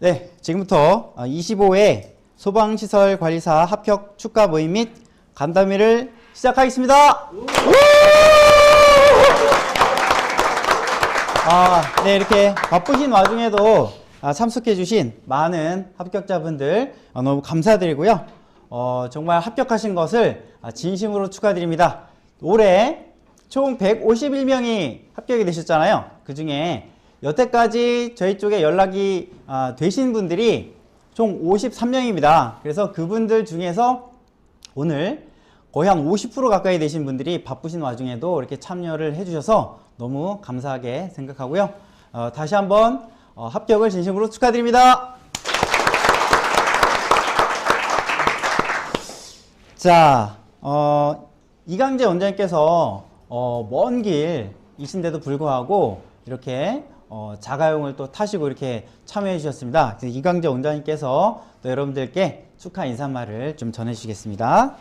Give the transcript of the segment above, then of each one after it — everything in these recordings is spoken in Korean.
네, 지금부터 25회 소방시설관리사 합격 축하 모임 및 간담회를 시작하겠습니다. 네, 이렇게 바쁘신 와중에도 참석해주신 많은 합격자분들 너무 감사드리고요. 정말 합격하신 것을 진심으로 축하드립니다. 올해 총 151명이 합격이 되셨잖아요. 그 중에 여태까지 저희 쪽에 연락이 되신 분들이 총 53명입니다. 그래서 그분들 중에서 오늘 거의 한 50% 가까이 되신 분들이 바쁘신 와중에도 이렇게 참여를 해주셔서 너무 감사하게 생각하고요. 다시 한번 합격을 진심으로 축하드립니다. 자, 이강재 원장님께서 먼 길이신데도 불구하고 이렇게 자가용을 또 타시고 이렇게 참여해 주셨습니다. 그래서 이강재 원장님께서 또 여러분들께 축하 인사말을 좀 전해 주시겠습니다.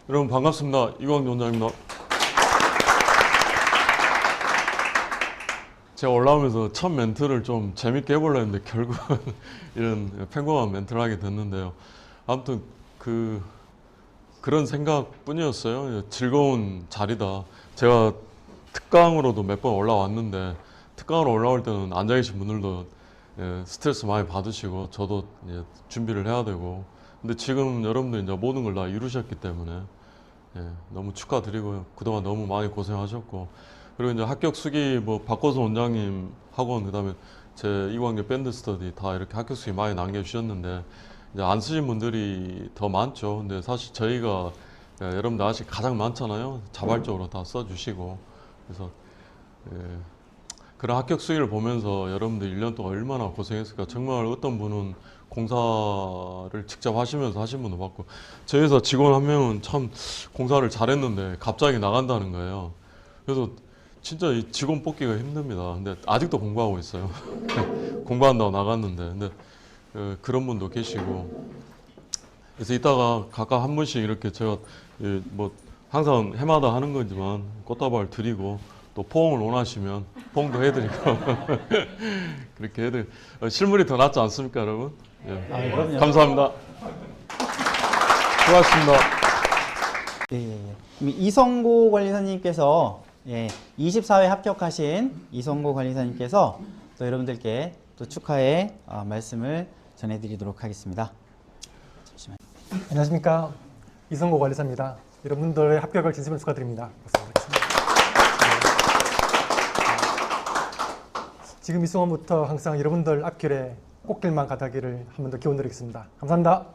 여러분 반갑습니다. 이광재 원장입니다. 제가 올라오면서 첫 멘트를 좀 재밌게 해보려고 했는데 결국은 이런 평범한 멘트를 하게 됐는데요. 아무튼 그런 생각뿐이었어요. 즐거운 자리다. 제가 특강으로도 몇 번 올라왔는데 특강으로 올라올 때는 앉아 계신 분들도 스트레스 많이 받으시고 저도 준비를 해야 되고, 근데 지금 여러분들 이제 모든 걸 다 이루셨기 때문에 너무 축하드리고요. 그동안 너무 많이 고생하셨고, 그리고 이제 합격 수기 박고수 원장님 학원, 그다음에 제 이광재 밴드 스터디 다 이렇게 합격 수기 많이 남겨주셨는데 이제 안 쓰신 분들이 더 많죠. 근데 사실 저희가 여러분들 아직 가장 많잖아요. 자발적으로 다 써주시고, 그래서 그런 합격 수기를 보면서 여러분들 1년 동안 얼마나 고생했을까. 정말 어떤 분은 공사를 직접 하시면서 하신 분도 봤고, 저희 회사 직원 한 명은 참 공사를 잘했는데 갑자기 나간다는 거예요. 그래서 진짜 이 직원 뽑기가 힘듭니다. 근데 아직도 공부하고 있어요. 공부한다고 나갔는데. 근데 그런 분도 계시고, 그래서 이따가 각각 한 분씩 이렇게 제가 항상 해마다 하는 거지만 꽃다발 드리고, 또 포옹을 원하시면 포옹도 해드리고 그렇게 해드리고, 실물이 더 낫지 않습니까, 여러분? 그럼요. 감사합니다. 수고하셨습니다. 이성고 관리사님께서 24회 합격하신 이성고 관리사님께서 또 여러분들께 또 축하의 말씀을 전해드리도록 하겠습니다. 잠시만요. 안녕하십니까, 이성고 관리사입니다. 여러분들의 합격을 진심으로 축하드립니다. 지금 이 순간부터 항상 여러분들 앞길에 꽃길만 가다기를 한 번 더 기원드리겠습니다. 감사합니다.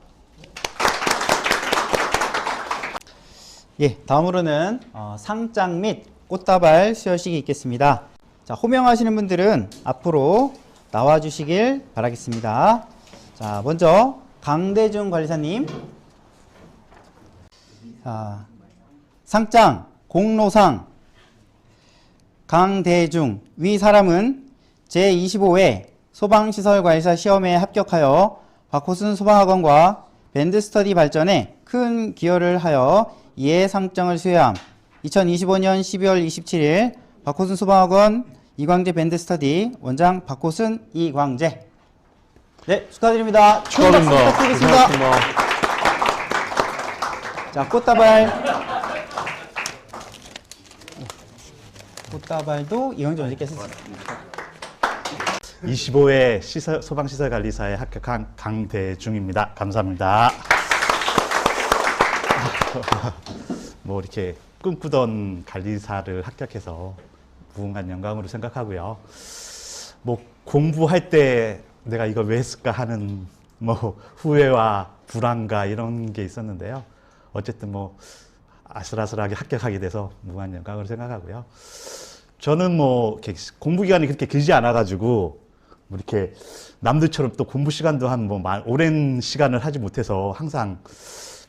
다음으로는 상장 및 꽃다발 수여식이 있겠습니다. 자, 호명하시는 분들은 앞으로 나와주시길 바라겠습니다. 자, 먼저 강대중 관리사님. 자, 상장 공로상 강대중. 위 사람은 제25회 소방시설관리사 시험에 합격하여 박호순 소방학원과 밴드스터디 발전에 큰 기여를 하여 이에 상장을 수여함. 2025년 12월 27일 박호순 소방학원 이광재 밴드스터디 원장 박호순 이광재. 네, 축하드립니다. 축하드립니다. 부탁드리겠습니다. 자, 꽃다발도 이광재 원장님께서 25회 소방시설관리사에 합격한 강대중입니다. 감사합니다. 이렇게 꿈꾸던 관리사를 합격해서 무궁한 영광으로 생각하고요. 공부할 때 내가 이걸 왜 했을까 하는 후회와 불안과 이런 게 있었는데요. 어쨌든 아슬아슬하게 합격하게 돼서 무궁한 영광으로 생각하고요. 저는 공부 기간이 그렇게 길지 않아가지고 이렇게 남들처럼 또 공부 시간도 한 오랜 시간을 하지 못해서 항상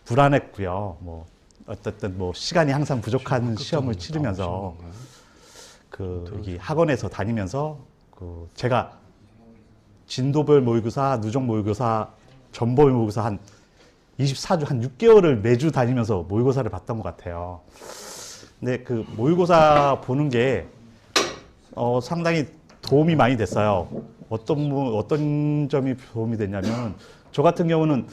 불안했고요. 어쨌든 시간이 항상 부족한 시험을 치르면서 여기 학원에서 다니면서 제가 진도별 모의고사, 누적 모의고사, 전범 모의고사 한 24주, 한 6개월을 매주 다니면서 모의고사를 봤던 것 같아요. 근데 그 모의고사 보는 게 상당히 도움이 많이 됐어요. 어떤 점이 도움이 됐냐면 저 같은 경우는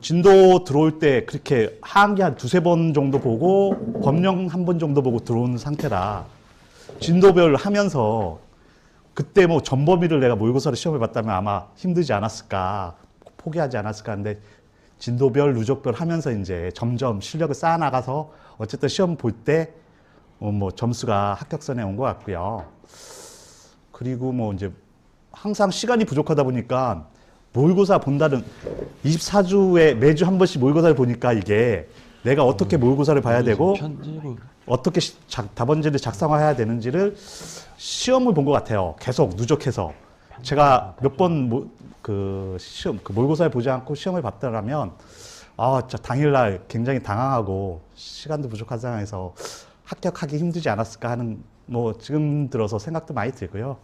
진도 들어올 때 그렇게 하반기 한 두세 번 정도 보고 법령 한 번 정도 보고 들어온 상태라 진도별 하면서 그때 뭐 전범위를 내가 모의고사를 시험을 봤다면 아마 힘들지 않았을까, 포기하지 않았을까 하는데 진도별, 누적별 하면서 이제 점점 실력을 쌓아나가서 어쨌든 시험 볼 때 뭐 점수가 합격선에 온 것 같고요. 그리고 뭐 이제 항상 시간이 부족하다 보니까 모의고사 본다는 24주에 매주 한 번씩 모의고사를 보니까 이게 내가 어떻게 모의고사를 봐야 되고 편집은 어떻게 답안지를 작성해야 되는지를 시험을 본 것 같아요. 계속 누적해서 제가 몇 번 시험 모의고사를 보지 않고 시험을 봤더라면 진짜 당일날 굉장히 당황하고 시간도 부족한 상황에서 합격하기 힘들지 않았을까 하는 뭐 지금 들어서 생각도 많이 들고요.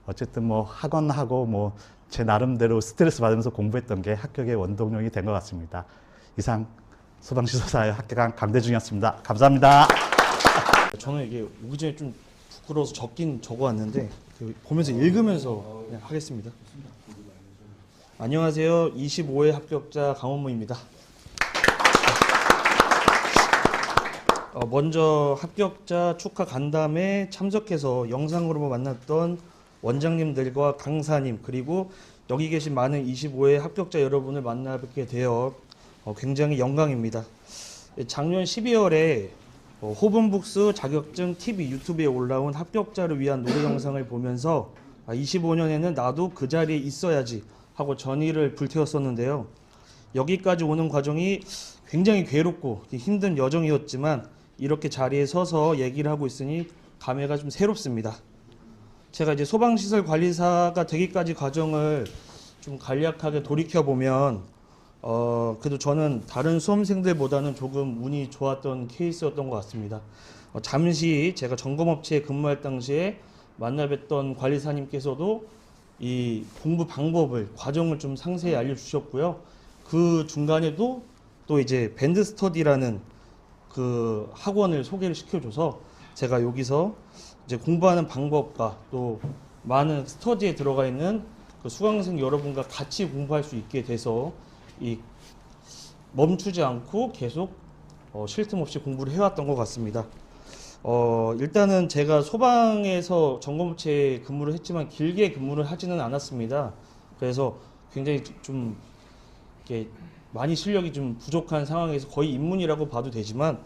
어쨌든 뭐 학원하고 뭐 제 나름대로 스트레스 받으면서 공부했던 게 합격의 원동력이 된 것 같습니다. 이상 소방시설사에 합격한 강대중이었습니다. 감사합니다. 저는 이게 오기 전에 좀 부끄러워서 적긴 적어왔는데 보면서 읽으면서 그냥 하겠습니다. 안녕하세요. 25회 합격자 강원무입니다. 먼저 합격자 축하 간담회 참석해서 영상으로 만났던 원장님들과 강사님 그리고 여기 계신 많은 25회 합격자 여러분을 만나뵙게 되어 굉장히 영광입니다. 작년 12월에 호분북스 자격증 TV 유튜브에 올라온 합격자를 위한 노래 영상을 보면서 25년에는 나도 그 자리에 있어야지 하고 전의를 불태웠었는데요. 여기까지 오는 과정이 굉장히 괴롭고 힘든 여정이었지만 이렇게 자리에 서서 얘기를 하고 있으니 감회가 좀 새롭습니다. 제가 이제 소방시설 관리사가 되기까지 과정을 좀 간략하게 돌이켜보면 그래도 저는 다른 수험생들보다는 조금 운이 좋았던 케이스였던 것 같습니다. 잠시 제가 점검업체에 근무할 당시에 만나뵀던 관리사님께서도 이 공부 방법을 과정을 좀 상세히 알려주셨고요. 그 중간에도 또 이제 밴드 스터디라는 그 학원을 소개를 시켜줘서 제가 여기서 이제 공부하는 방법과 또 많은 스터디에 들어가 있는 그 수강생 여러분과 같이 공부할 수 있게 돼서 이 멈추지 않고 계속 쉴 틈 없이 공부를 해왔던 것 같습니다. 일단은 제가 소방에서 점검업체에 근무를 했지만 길게 근무를 하지는 않았습니다. 그래서 굉장히 좀 이렇게 많이 실력이 좀 부족한 상황에서 거의 입문이라고 봐도 되지만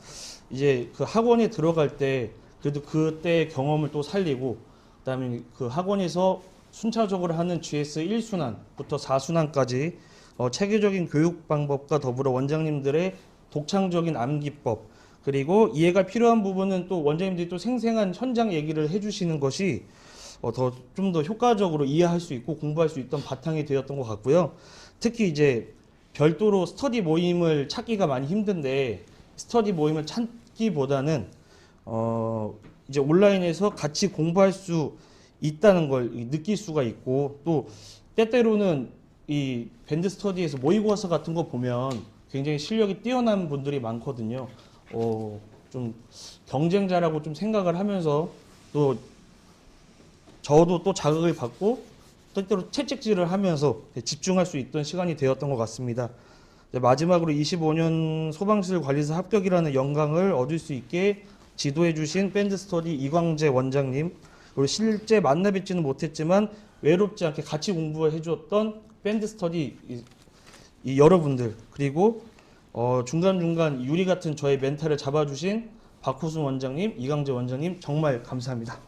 이제 그 학원에 들어갈 때 그래도 그때 경험을 또 살리고 그다음에 그 학원에서 순차적으로 하는 GS 1순환부터 4순환까지 체계적인 교육 방법과 더불어 원장님들의 독창적인 암기법 그리고 이해가 필요한 부분은 또 원장님들이 또 생생한 현장 얘기를 해주시는 것이 좀 더 효과적으로 이해할 수 있고 공부할 수 있던 바탕이 되었던 것 같고요. 특히 이제 별도로 스터디 모임을 찾기가 많이 힘든데 스터디 모임을 찾기보다는 이제 온라인에서 같이 공부할 수 있다는 걸 느낄 수가 있고 또 때때로는 이 밴드 스터디에서 모의고사 같은 거 보면 굉장히 실력이 뛰어난 분들이 많거든요. 좀 경쟁자라고 좀 생각을 하면서 또 저도 또 자극을 받고 때때로 채찍질을 하면서 집중할 수 있던 시간이 되었던 것 같습니다. 마지막으로 25년 소방시설 관리사 합격이라는 영광을 얻을 수 있게 지도해 주신 밴드 스터디 이광재 원장님 그리고 실제 만나 뵙지는 못했지만 외롭지 않게 같이 공부해 주었던 밴드 스터디 이 여러분들 그리고 중간중간 유리 같은 저의 멘탈을 잡아주신 박호순 원장님, 이광재 원장님 정말 감사합니다.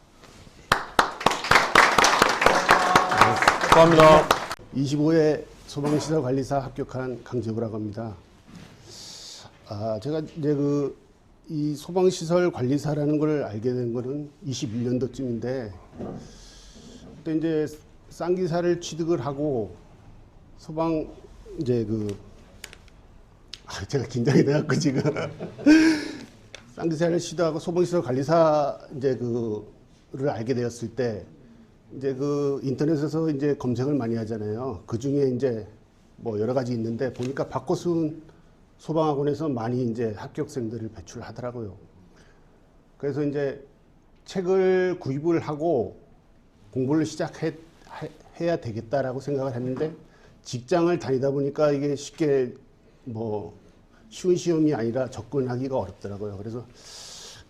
감사합니다. 25회 소방시설 관리사 합격한 강재구라고 합니다. 제가 이제 이 소방시설 관리사라는 걸 알게 된 거는 21년도쯤인데 그때 이제 쌍기사를 취득을 하고 소방 이제 제가 긴장이 돼갖고 지금 쌍기사를 취득하고 소방시설 관리사 이제 를 알게 되었을 때 이제 인터넷에서 이제 검색을 많이 하잖아요. 그 중에 이제 뭐 여러 가지 있는데 보니까 박호순 소방학원에서 많이 이제 합격생들을 배출하더라고요. 그래서 이제 책을 구입을 하고 공부를 시작해야 되겠다라고 생각을 했는데 직장을 다니다 보니까 이게 쉽게 뭐 쉬운 시험이 아니라 접근하기가 어렵더라고요. 그래서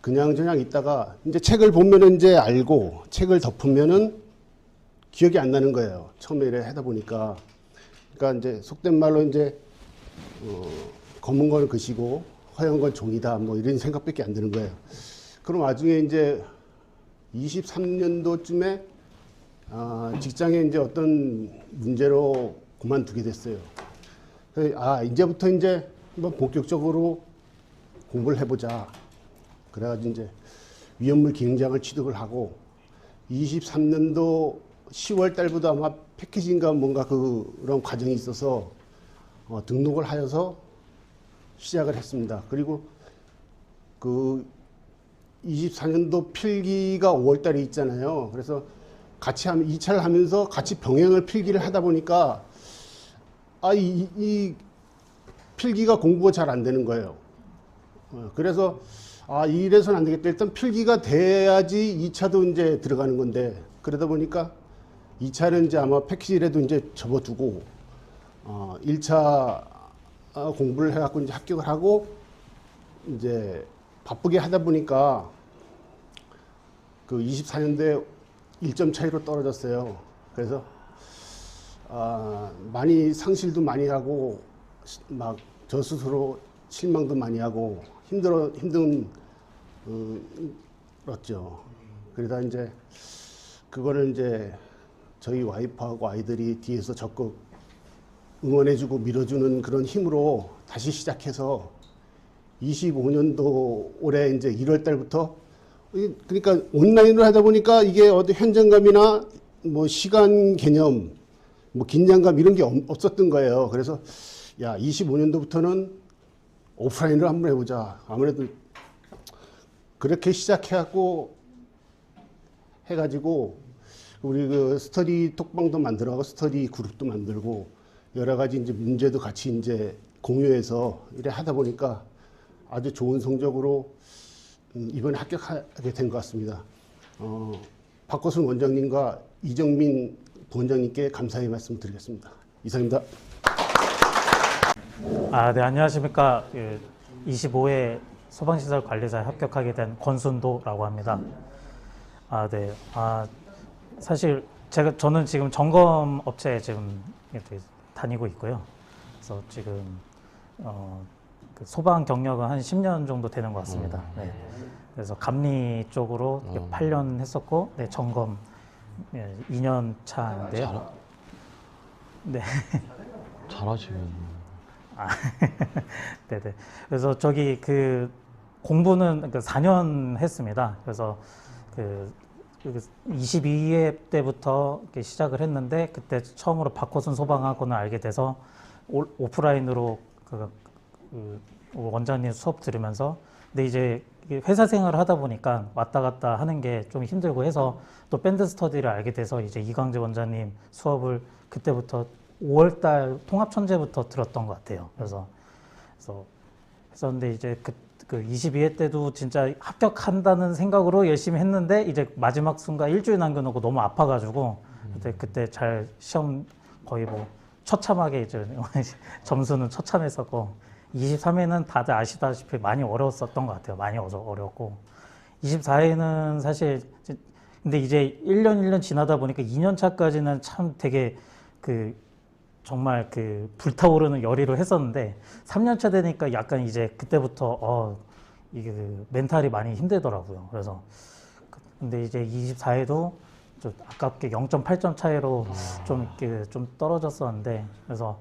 그냥 있다가 이제 책을 보면은 이제 알고 책을 덮으면은 기억이 안 나는 거예요. 처음에 이래 하다 보니까. 그러니까 이제 속된 말로 이제 검은 건 글씨고 허연 건 종이다 뭐 이런 생각밖에 안 드는 거예요. 그럼 나중에 이제 23년도쯤에 직장에 이제 어떤 문제로 그만두게 됐어요. 그래서 이제부터 이제 한번 본격적으로 공부를 해보자. 그래가지고 이제 위험물 기능장을 취득을 하고 23년도 10월 달부터 아마 패키징과 뭔가 그런 과정이 있어서 등록을 하여서 시작을 했습니다. 그리고 그 24년도 필기가 5월 달에 있잖아요. 그래서 같이 2차를 하면서 같이 병행을 필기를 하다 보니까 이 필기가 공부가 잘 안 되는 거예요. 그래서 이래서는 안 되겠다. 일단 필기가 돼야지 2차도 이제 들어가는 건데 그러다 보니까 2차는 이제 아마 패키지라도 이제 접어두고 1차 공부를 해갖고 이제 합격을 하고 이제 바쁘게 하다 보니까 그 24년도에 1점 차이로 떨어졌어요. 그래서 많이 상실도 많이 하고 막 저 스스로 실망도 많이 하고 힘들었죠. 그러다 이제 그거를 이제 저희 와이프하고 아이들이 뒤에서 적극 응원해주고 밀어주는 그런 힘으로 다시 시작해서 25년도 올해 이제 1월 달부터 그러니까 온라인으로 하다 보니까 이게 어디 현장감이나 뭐 시간 개념, 뭐 긴장감 이런 게 없었던 거예요. 그래서 25년도부터는 오프라인으로 한번 해보자. 아무래도 그렇게 시작해갖고 해가지고 우리 그 스터디 톡방도 만들어가고 스터디 그룹도 만들고 여러 가지 이제 문제도 같이 이제 공유해서 이래 하다 보니까 아주 좋은 성적으로 이번에 합격하게 된 것 같습니다. 박거순 원장님과 이정민 부원장님께 감사의 말씀 드리겠습니다. 이상입니다. 네, 안녕하십니까. 25회 소방시설관리사에 합격하게 된 권순도라고 합니다. 네. 사실 저는 지금 점검 업체에 지금 이렇게 다니고 있고요. 그래서 지금 그 소방 경력은 한 10년 정도 되는 것 같습니다. 네. 그래서 감리 쪽으로 8년 했었고, 네, 점검 2년 차인데요. 네. 잘하시겠네. 네네. 그래서 저기 그 공부는 4년 했습니다. 그래서 그 22회 때부터 이렇게 시작을 했는데 그때 처음으로 박호순 소방학원을 알게 돼서 오프라인으로 그 원장님 수업 들으면서 근데 이제 회사 생활을 하다 보니까 왔다 갔다 하는 게 좀 힘들고 해서 또 밴드 스터디를 알게 돼서 이제 이광재 원장님 수업을 그때부터 5월달 통합천재부터 들었던 것 같아요. 그래서 했었는데 이제 그 22회 때도 진짜 합격한다는 생각으로 열심히 했는데 이제 마지막 순간 일주일 남겨놓고 너무 아파가지고 그때 잘 시험 거의 뭐 처참하게 이제 점수는 처참했었고 23회는 다들 아시다시피 많이 어려웠었던 것 같아요. 많이 어려웠고 24회는 사실 근데 이제 1년 지나다 보니까 2년 차까지는 참 되게 정말 불타오르는 열의로 했었는데 3년 차 되니까 약간 이제 그때부터 이게 멘탈이 많이 힘들더라고요. 그래서 근데 이제 24회도 좀 아깝게 0.8점 차이로 좀 떨어졌었는데 그래서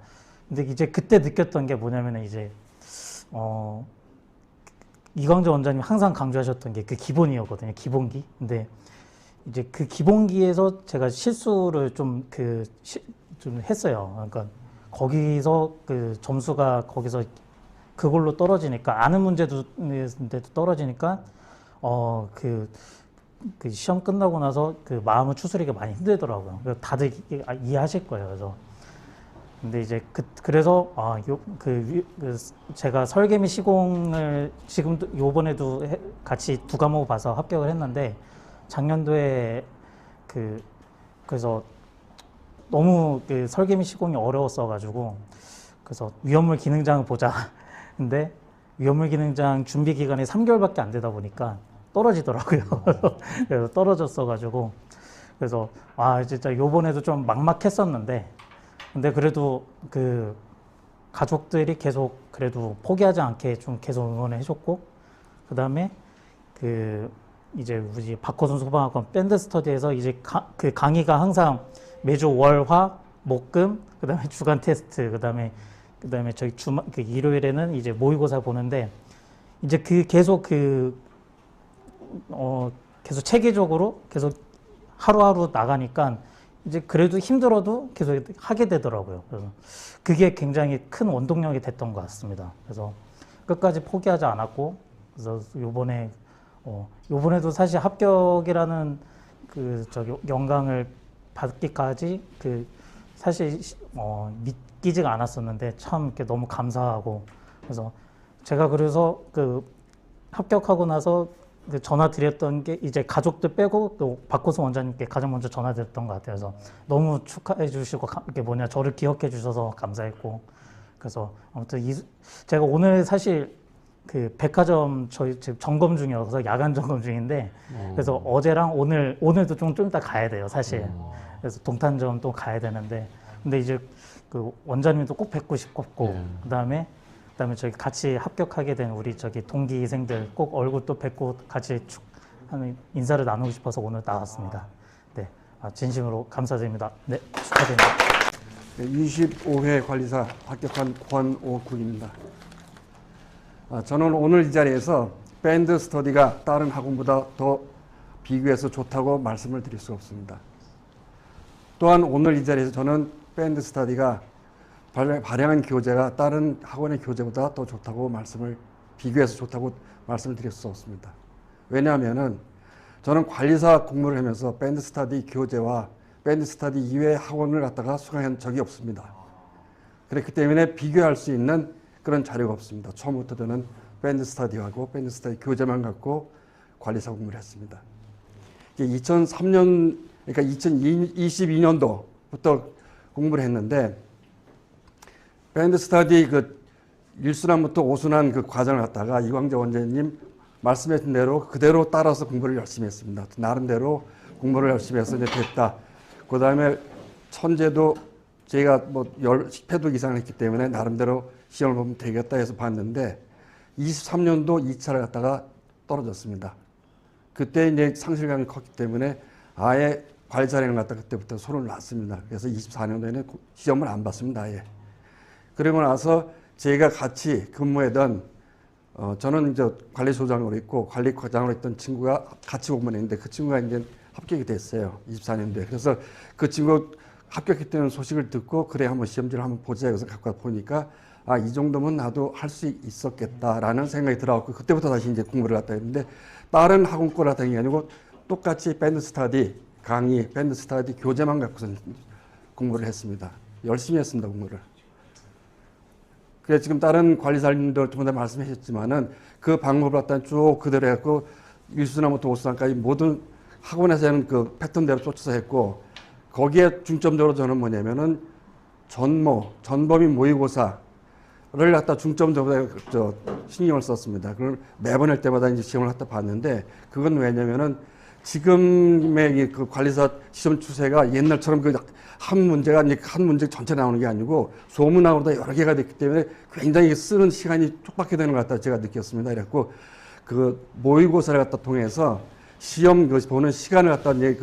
근데 이제 그때 느꼈던 게 뭐냐면은 이제 이광재 원장님 항상 강조하셨던 게 그 기본이었거든요. 기본기. 근데 이제 그 기본기에서 제가 실수를 좀 했어요. 그러니까 거기서 그 점수가 거기서 그걸로 떨어지니까 아는 문제도 떨어지니까 그 시험 끝나고 나서 그 마음을 추스리기가 많이 힘들더라고요. 그래서 다들 이해하실 거예요. 그래서 근데 이제 그래서 제가 설계미 시공을 지금도 요번에도 같이 두 과목 봐서 합격을 했는데 작년도에 그래서 너무 그 설계미 시공이 어려웠어가지고 그래서 위험물 기능장을 보자. 근데 위험물 기능장 준비 기간이 3개월밖에 안 되다 보니까 떨어지더라고요. 그래서 떨어졌어가지고 그래서 진짜 요번에도 좀 막막했었는데 근데 그래도 그 가족들이 계속 그래도 포기하지 않게 좀 계속 응원을 해줬고 그 다음에 이제 우리 박호순 소방학원 밴드 스터디에서 이제 그 강의가 항상 매주 월, 화, 목, 금, 그 다음에 주간 테스트, 그 다음에 저희 그 일요일에는 이제 모의고사 보는데 이제 계속 계속 체계적으로 계속 하루하루 나가니까 이제 그래도 힘들어도 계속 하게 되더라고요. 그래서 그게 굉장히 큰 원동력이 됐던 것 같습니다. 그래서 끝까지 포기하지 않았고 그래서 요번에도 사실 합격이라는 영광을 받기까지 사실 믿기지가 않았었는데 참 이렇게 너무 감사하고 그래서 제가 그래서 합격하고 나서 전화 드렸던 게 이제 가족들 빼고 또 박호순 원장님께 가장 먼저 전화 드렸던 것 같아요. 그래서 너무 축하해 주시고 저를 기억해 주셔서 감사했고 그래서 아무튼 제가 오늘 사실 백화점 저희 지금 점검 중이어서 야간 점검 중인데 그래서 어제랑 오늘도 좀 이따 가야 돼요 사실. 그래서 동탄점 또 가야 되는데 근데 이제 원장님도 꼭 뵙고 싶었고 그다음에 저희 같이 합격하게 된 우리 동기생들 꼭 얼굴 또 뵙고 같이 인사를 나누고 싶어서 오늘 나왔습니다. 네, 진심으로 감사드립니다. 네, 축하드립니다. 25회 관리사 합격한 권오국입니다. 저는 오늘 이 자리에서 밴드 스터디가 다른 학원보다 더 비교해서 좋다고 말씀을 드릴 수 없습니다. 또한 오늘 이 자리에서 저는 밴드 스터디가 발행한 교재가 다른 학원의 교재보다 더 좋다고 비교해서 좋다고 말씀을 드릴 수 없습니다. 왜냐하면은 저는 관리사 공부를 하면서 밴드 스터디 교재와 밴드 스터디 이외의 학원을 갖다가 수강한 적이 없습니다. 그렇기 때문에 비교할 수 있는 그런 자료가 없습니다. 처음부터 저는 밴드 스터디하고 밴드 스터디 교재만 갖고 관리사 공부를 했습니다. 2003년, 그러니까 2022년도부터 공부를 했는데 밴드 스터디 1순환부터 5순환 과정을 갖다가 이광재 원장님 말씀하신 대로 그대로 따라서 공부를 열심히 했습니다. 나름대로 공부를 열심히 해서 이제 됐다. 그 다음에 천재도 제가 10회도 이상을 했기 때문에 나름대로 시험을 보면 되겠다 해서 봤는데 23년도 2차를 갖다가 떨어졌습니다. 그때 이제 상실감이 컸기 때문에 아예 관리사령을 갖다 그때부터 손을 놨습니다. 그래서 24년도에는 시험을 안 봤습니다. 아예. 그러고 나서 제가 같이 근무했던 저는 이제 관리소장으로 있고 관리과장으로 있던 친구가 같이 공부를 했는데 그 친구가 이제 합격이 됐어요. 24년도에. 그래서 그 친구 합격했다는 소식을 듣고 그래 한번 시험지를 한번 보자 해서 갖고 와 보니까 이 정도면 나도 할 수 있었겠다라는 생각이 들어갖고 그때부터 다시 이제 공부를 갖다 했는데 다른 학원 거를 갖다 게 아니고 똑같이 밴드 스터디 강의, 밴드 스터디 교재만 갖고서 공부를 했습니다. 열심히 했습니다, 공부를. 그래서 지금 다른 관리사님들 두 분 다 말씀하셨지만은 그 방법을 갖다 쭉 그대로 했고 1순환부터 5순환까지 모든 학원에서는 그 패턴대로 쫓아서 했고 거기에 중점적으로 저는 뭐냐면은 전범위 모의고사를 갖다 중점적으로 신경을 썼습니다. 그걸 매번 할 때마다 이제 시험을 갖다 봤는데 그건 왜냐면은 지금의 그 관리사 시험 추세가 옛날처럼 한 문제가 이제 한 문제 전체 나오는 게 아니고 소문나고도 여러 개가 됐기 때문에 굉장히 쓰는 시간이 촉박해 되는 것 같다 제가 느꼈습니다. 그래갖고 그 모의고사를 갖다 통해서 시험 보는 시간을 갖다 이제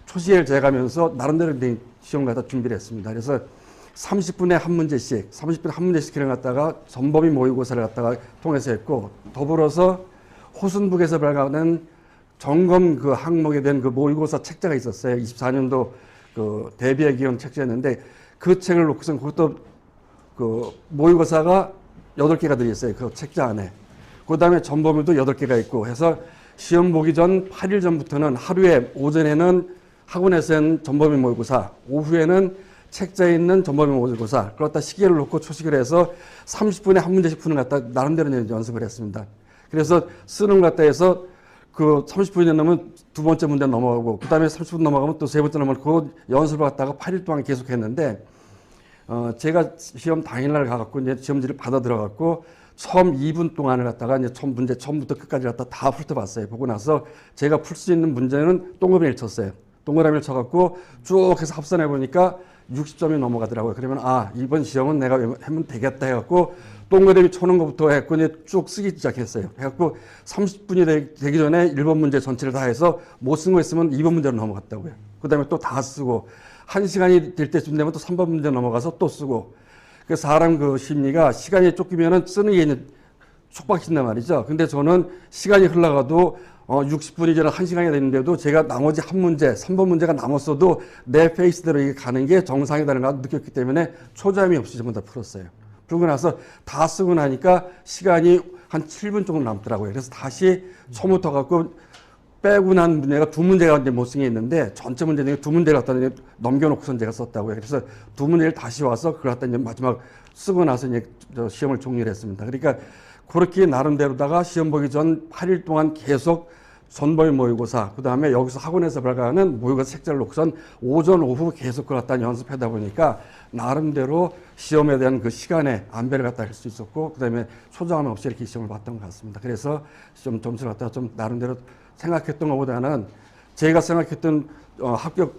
초시를 재가면서 나름대로 시험 갖다 준비를 했습니다. 그래서 30분에 한 문제씩, 30분에 한 문제씩을 갖다가 전범위 모의고사를 갖다가 통해서 했고 더불어서 호순북에서 발간한 점검 항목에 대한 모의고사 책자가 있었어요. 24년도 대비의 기원 책자였는데 그 책을 놓고서 그것도 모의고사가 8개가 들어있어요. 그 책자 안에. 그 다음에 전범위도 8개가 있고 해서 시험 보기 전 8일 전부터는 하루에 오전에는 학원에서는 전범위 모의고사, 오후에는 책자에 있는 전범위 모의고사 그걸 갖다 시계를 놓고 초식을 해서 30분에 한 문제씩 푸는 것 갖다 나름대로 연습을 했습니다. 그래서 쓰는 것 갖다 해서 그 30분이 넘으면 두 번째 문제 넘어가고 그 다음에 30분 넘어가면 또 세 번째 넘어가고 그 연습을 갖다가 8일 동안 계속 했는데 제가 시험 당일날 가갖고 이제 시험지를 받아 들어갔고 처음 2분 동안을 갖다가 이제 처음부터 끝까지 갖다 다 훑어봤어요. 보고 나서 제가 풀 수 있는 문제는 동그라미를 쳤어요. 동그라미를 쳐갖고 쭉 해서 합산해 보니까 60점이 넘어가더라고요. 그러면 이번 시험은 내가 하면 되겠다 해갖고 동그라미 쳐는 것부터 해갖고 이제 쭉 쓰기 시작했어요. 해갖고 30분이 되기 전에 1번 문제 전체를 다 해서 못 쓴 거 있으면 2번 문제로 넘어갔다고요. 그 다음에 또 다 쓰고 1시간이 될 때쯤 되면 또 3번 문제 넘어가서 또 쓰고. 그 사람 그 심리가 시간이 쫓기면은 쓰는 게 이제 촉박친단 말이죠. 근데 저는 시간이 흘러가도 60분이 지나 1시간이 됐는데도 제가 나머지 한 문제, 3번 문제가 남았어도 내 페이스대로 이게 가는 게 정상이라는 걸 느꼈기 때문에 초조함이 없이 전부 다 풀었어요. 그러고 나서 다 쓰고 나니까 시간이 한 7분 정도 남더라고요. 그래서 다시 처음부터 갖고 빼고 난 문제가 두 문제가 이제 못 쓴 게 있는데 전체 문제 중에 두 문제를 갖다 넘겨놓고선 제가 썼다고요. 그래서 두 문제를 다시 와서 그걸 갖다 이제 마지막 쓰고 나서 이제 시험을 종료를 했습니다. 그러니까 그렇게 나름대로다가 시험 보기 전 8일 동안 계속 전범위 모의고사, 그 다음에 여기서 학원에서 발간하는 모의고사 책자를 놓고선 오전, 오후 계속 그걸 갖다 연습하다 보니까 나름대로 시험에 대한 그 시간에 안배를 갖다 할 수 있었고, 그 다음에 초조함 없이 이렇게 시험을 봤던 것 같습니다. 그래서 시험 점수를 갖다가 좀 나름대로 생각했던 것보다는 제가 생각했던 합격,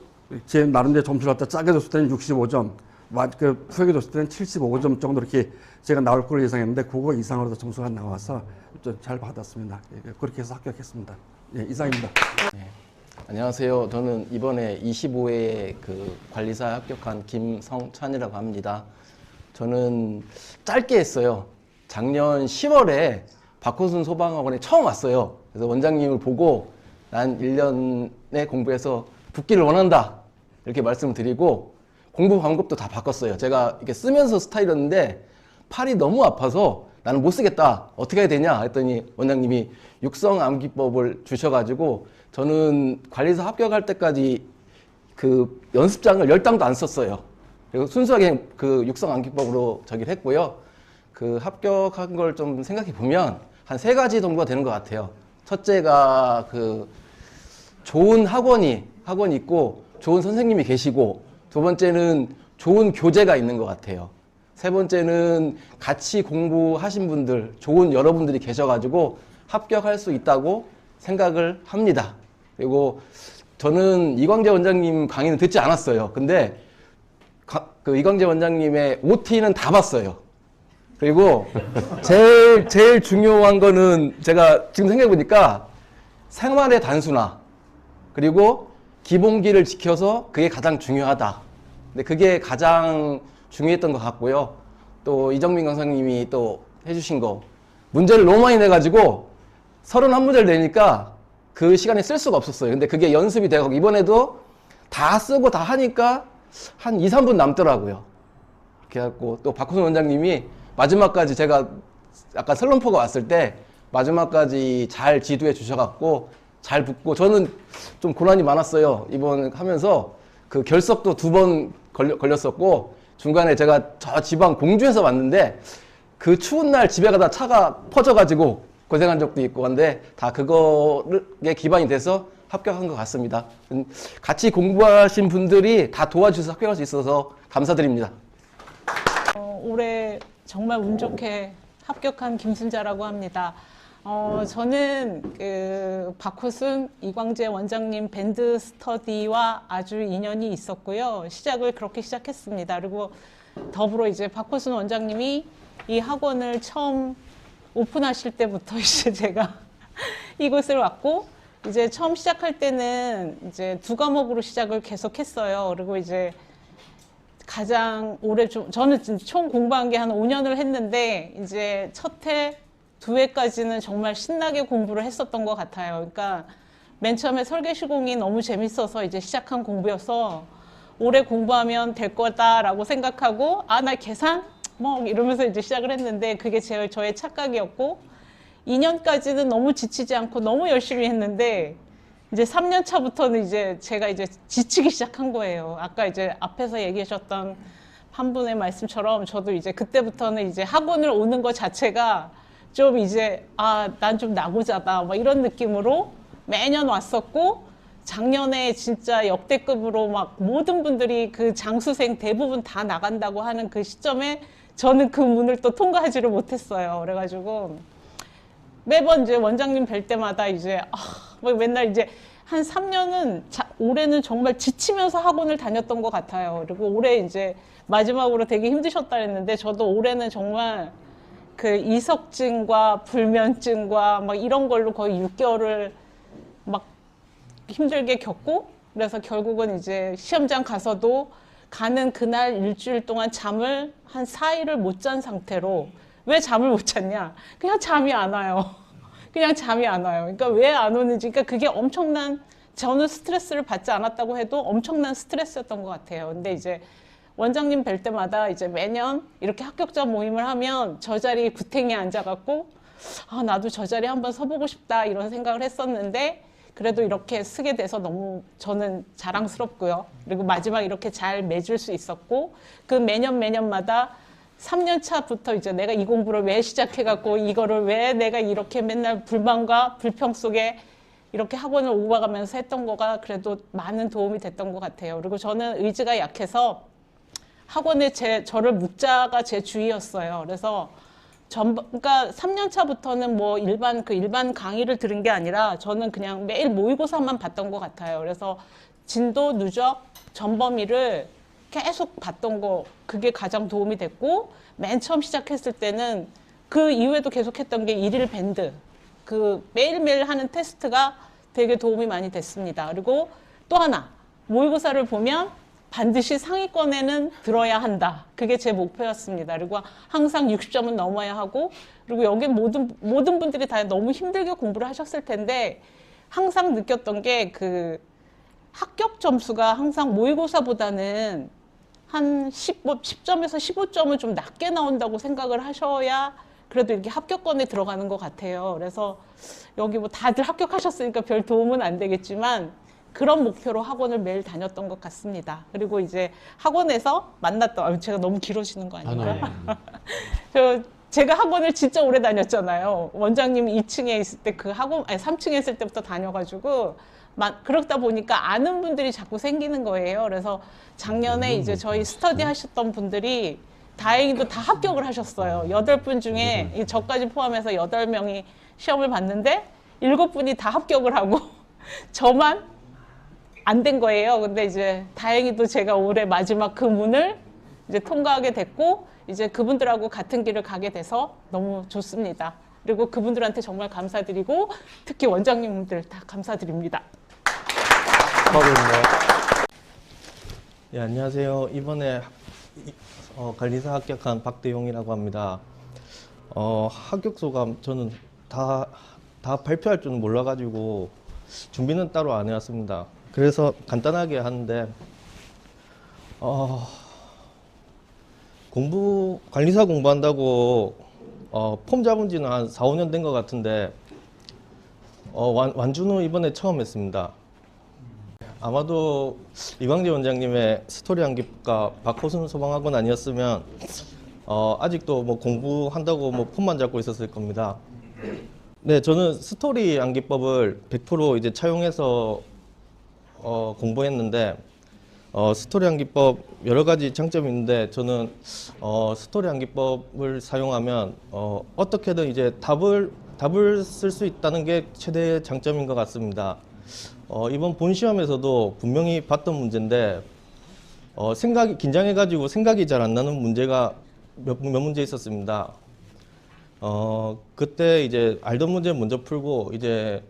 제 나름대로 점수를 갖다 짜게 줬을 때는 65점, 후하게 줬을 때는 75점 정도 이렇게 제가 나올 걸 예상했는데 그거 이상으로도 점수가 나와서 좀 잘 받았습니다. 그렇게 해서 합격했습니다. 예, 이상입니다. 네. 안녕하세요. 저는 이번에 25회 그 관리사 합격한 김성찬이라고 합니다. 저는 짧게 했어요. 작년 10월에 박호순 소방학원에 처음 왔어요. 그래서 원장님을 보고 난 1년에 공부해서 붙기를 원한다. 이렇게 말씀을 드리고 공부 방법도 다 바꿨어요. 제가 이렇게 쓰면서 스타일이었는데 팔이 너무 아파서 나는 못 쓰겠다. 어떻게 해야 되냐 했더니 원장님이 육성 암기법을 주셔가지고 저는 관리사 합격할 때까지 그 연습장을 10장도 안 썼어요. 그리고 순수하게 그 육성 암기법으로 저기를 했고요. 그 합격한 걸 좀 생각해 보면 한 3가지 정도가 되는 것 같아요. 첫째가 그 좋은 학원이 있고 좋은 선생님이 계시고, 두 번째는 좋은 교재가 있는 것 같아요. 세 번째는 같이 공부하신 분들, 좋은 여러분들이 계셔가지고 합격할 수 있다고 생각을 합니다. 그리고 저는 이광재 원장님 강의는 듣지 않았어요. 근데 그 이광재 원장님의 OT는 다 봤어요. 그리고 제일 중요한 거는 제가 지금 생각해보니까 생활의 단순화, 그리고 기본기를 지켜서 그게 가장 중요하다. 근데 그게 가장 중요했던 것 같고요. 또 이정민 강사님이 또 해주신 거, 문제를 너무 많이 내가지고 31문제를 내니까 그 시간에 쓸 수가 없었어요. 근데 그게 연습이 되고 이번에도 다 쓰고 다 하니까 한 2, 3분 남더라고요. 그래갖고 또 박호순 원장님이 마지막까지 제가 약간 슬럼프가 왔을 때 마지막까지 잘 지도해 주셔갖고 잘 붙고, 저는 좀 고난이 많았어요. 이번 하면서 그 결석도 2번 걸렸었고, 중간에 제가 저 지방 공주에서 왔는데 그 추운 날 집에 가다 차가 퍼져가지고 고생한 적도 있고 한데 다 그거에 기반이 돼서 합격한 것 같습니다. 같이 공부하신 분들이 다 도와주셔서 합격할 수 있어서 감사드립니다. 올해 정말 운 좋게 합격한 김순자라고 합니다. 저는 그 박호순, 이광재 원장님 밴드 스터디와 아주 인연이 있었고요. 시작을 그렇게 시작했습니다. 그리고 더불어 이제 박호순 원장님이 이 학원을 처음 오픈하실 때부터 이제 제가 이곳을 왔고, 이제 처음 시작할 때는 이제 2과목으로 시작을 계속했어요. 그리고 이제 가장 오래 저는 총 공부한 게 한 5년을 했는데 이제 첫 해, 2회까지는 정말 신나게 공부를 했었던 것 같아요. 그러니까 맨 처음에 설계 시공이 너무 재밌어서 이제 시작한 공부여서 오래 공부하면 될 거다라고 생각하고, 나 계산? 뭐 이러면서 이제 시작을 했는데 그게 저의 착각이었고, 2년까지는 너무 지치지 않고 너무 열심히 했는데 이제 3년 차부터는 이제 제가 이제 지치기 시작한 거예요. 아까 이제 앞에서 얘기하셨던 한 분의 말씀처럼 저도 이제 그때부터는 이제 학원을 오는 것 자체가 좀 이제 난 좀 나고자다 뭐 이런 느낌으로 매년 왔었고, 작년에 진짜 역대급으로 막 모든 분들이 그 장수생 대부분 다 나간다고 하는 그 시점에 저는 그 문을 또 통과하지를 못했어요. 그래가지고 매번 이제 원장님 뵐 때마다 이제 뭐 맨날 이제 한 3년은 올해는 정말 지치면서 학원을 다녔던 것 같아요. 그리고 올해 이제 마지막으로 되게 힘드셨다 했는데, 저도 올해는 정말 그 이석증과 불면증과 막 이런 걸로 거의 6개월을 막 힘들게 겪고, 그래서 결국은 이제 시험장 가서도 가는 그날 일주일 동안 잠을 한 4일을 못 잔 상태로. 왜 잠을 못 잤냐? 그냥 잠이 안 와요. 그냥 잠이 안 와요. 그러니까 왜 안 오는지, 그러니까 그게 엄청난, 저는 스트레스를 받지 않았다고 해도 엄청난 스트레스였던 것 같아요. 근데 이제 원장님 뵐 때마다 이제 매년 이렇게 합격자 모임을 하면 저 자리에 구탱이 앉아갖고 나도 저 자리에 한번 서보고 싶다 이런 생각을 했었는데, 그래도 이렇게 쓰게 돼서 너무 저는 자랑스럽고요. 그리고 마지막 이렇게 잘 맺을 수 있었고, 그 매년마다 3년 차부터 이제 내가 이 공부를 왜 시작해갖고 이거를 왜 내가 이렇게 맨날 불만과 불평 속에 이렇게 학원을 오고 가면서 했던 거가 그래도 많은 도움이 됐던 것 같아요. 그리고 저는 의지가 약해서 학원에 저를 묵자가 제 주의였어요. 그래서 그러니까 3년 차부터는 뭐 일반 강의를 들은 게 아니라 저는 그냥 매일 모의고사만 봤던 것 같아요. 그래서 진도, 누적, 전범위를 계속 봤던 거, 그게 가장 도움이 됐고, 맨 처음 시작했을 때는 그 이후에도 계속 했던 게 일일 밴드, 그 매일매일 하는 테스트가 되게 도움이 많이 됐습니다. 그리고 또 하나, 모의고사를 보면 반드시 상위권에는 들어야 한다. 그게 제 목표였습니다. 그리고 항상 60점은 넘어야 하고, 그리고 여기 모든 분들이 다 너무 힘들게 공부를 하셨을 텐데, 항상 느꼈던 게 그 합격 점수가 항상 모의고사보다는 한 10점에서 15점은 좀 낮게 나온다고 생각을 하셔야 그래도 이렇게 합격권에 들어가는 것 같아요. 그래서 여기 뭐 다들 합격하셨으니까 별 도움은 안 되겠지만 그런 목표로 학원을 매일 다녔던 것 같습니다. 그리고 이제 학원에서 만났던, 제가 너무 길어지는 거 아닌가요? 제가 학원을 진짜 오래 다녔잖아요. 원장님이 2층에 있을 때 그 학원, 3층에 있을 때부터 다녀가지고 그러다 보니까 아는 분들이 자꾸 생기는 거예요. 그래서 작년에 이제 저희 스터디 하셨던 분들이 다행히도 다 합격을 하셨어요. 8분 중에 저까지 포함해서 8명이 시험을 봤는데 7분이 다 합격을 하고 저만 안 된 거예요. 근데 이제 다행히도 제가 올해 마지막 그 문을 이제 통과하게 됐고, 이제 그분들하고 같은 길을 가게 돼서 너무 좋습니다. 그리고 그분들한테 정말 감사드리고, 특히 원장님들 다 감사드립니다. 예, 안녕하세요. 이번에 관리사 합격한 박대용이라고 합니다. 합격 소감 저는 다 발표할 줄은 몰라가지고 준비는 따로 안 해왔습니다. 그래서 간단하게 하는데, 관리사 공부한다고 폼 잡은 지는 한 4, 5년 된 것 같은데, 완주는 이번에 처음 했습니다. 아마도 이광재 원장님의 스토리 암기법과 박호순 소방학원 아니었으면 아직도 뭐 공부한다고 뭐 폼만 잡고 있었을 겁니다. 네, 저는 스토리 암기법을 100% 이제 차용해서 공부했는데, 스토리 암기법 여러 가지 장점이 있는데, 저는 스토리 암기법을 사용하면 어떻게든 이제 답을 쓸 수 있다는 게 최대 장점인 것 같습니다. 이번 본 시험에서도 분명히 봤던 문제인데, 긴장해가지고 생각이 잘 안 나는 문제가 몇 문제 있었습니다. 그때 이제 알던 문제 먼저 풀고, 이제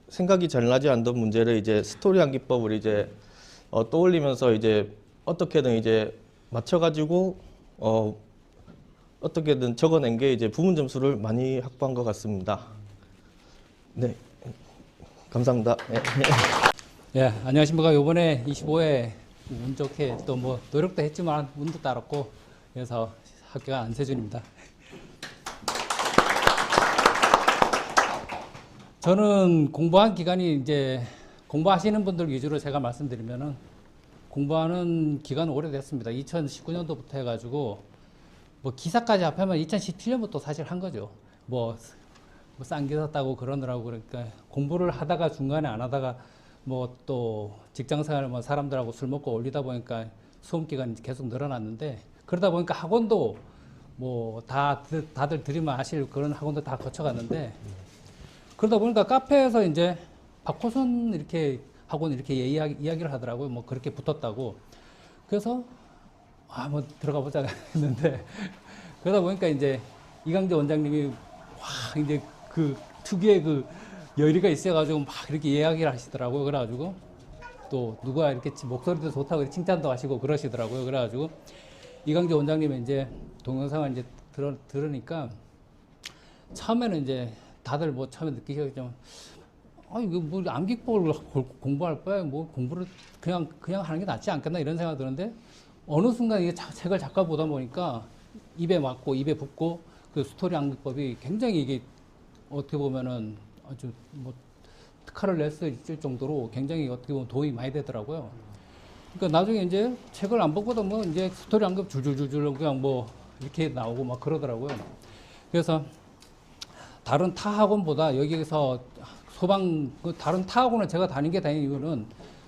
생각이 잘 나지 않던 문제를 이제 스토리 암기법을 이제 떠올리면서 이제 어떻게든 이제 맞춰가지고 어떻게든 적어낸 게 이제 부분 점수를 많이 확보한 것 같습니다. 네, 감사합니다. 네. 예, 안녕하십니까. 이번에 25회 운 좋게 또 뭐 노력도 했지만 운도 따랐고, 그래서 합격한 안세준입니다. 저는 공부한 기간이 이제 공부하시는 분들 위주로 제가 말씀드리면은 공부하는 기간은 오래됐습니다. 2019년도부터 해가지고 뭐 기사까지 합하면 2017년부터 사실 한 거죠. 뭐 싼 기사 따고 그러느라고 그러니까 공부를 하다가 중간에 안 하다가 뭐 또 직장생활 뭐 사람들하고 술 먹고 올리다 보니까 수험 기간이 계속 늘어났는데 그러다 보니까 학원도 뭐 다들 들으면 아실 그런 학원도 다 거쳐갔는데 그러다 보니까 카페에서 이제 박호선 이렇게 학원 이렇게 이야기를 하더라고요. 뭐 그렇게 붙었다고. 그래서 뭐 들어가 보자 했는데 그러다 보니까 이제 이광재 원장님이 확 이제 그 특유의 그 열의가 있어가지고 막 이렇게 이야기를 하시더라고요. 그래가지고 또 누가 이렇게 목소리도 좋다고 칭찬도 하시고 그러시더라고요. 그래가지고 이광재 원장님의 이제 동영상을 이제 들으니까 처음에는 이제 다들 뭐 처음에 느끼시겠 좀 이거 뭐 암기법을 공부할 바에 뭐 공부를 그냥 하는 게 낫지 않겠나 이런 생각이 드는데 어느 순간 이게 책을 잠깐 보다 보니까 입에 맞고 입에 붙고 그 스토리 암기법이 굉장히 이게 어떻게 보면은 아주 뭐 특화를 낼 수 있을 정도로 굉장히 어떻게 보면 도움이 많이 되더라고요. 그러니까 나중에 이제 책을 안 보고도 뭐 이제 스토리 암기 줄줄줄줄 그냥 뭐 이렇게 나오고 막 그러더라고요. 그래서 다른 타 학원보다 여기에서 다른 타 학원을 제가 다닌 이유는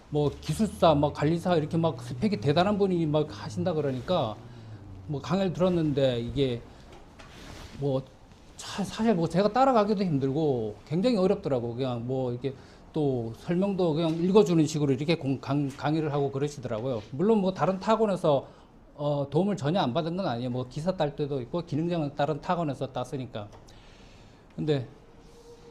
뭐 기술사, 뭐 관리사 이렇게 막 스펙이 대단한 분이 막 하신다 그러니까 뭐 강의를 들었는데 이게 뭐 사실 뭐 제가 따라가기도 힘들고 굉장히 어렵더라고. 그냥 뭐 이렇게 또 설명도 그냥 읽어주는 식으로 이렇게 강의를 하고 그러시더라고요. 물론 뭐 다른 타 학원에서 도움을 전혀 안 받은 건 아니에요. 뭐 기사 딸 때도 있고 기능장은 다른 타 학원에서 땄으니까. 근데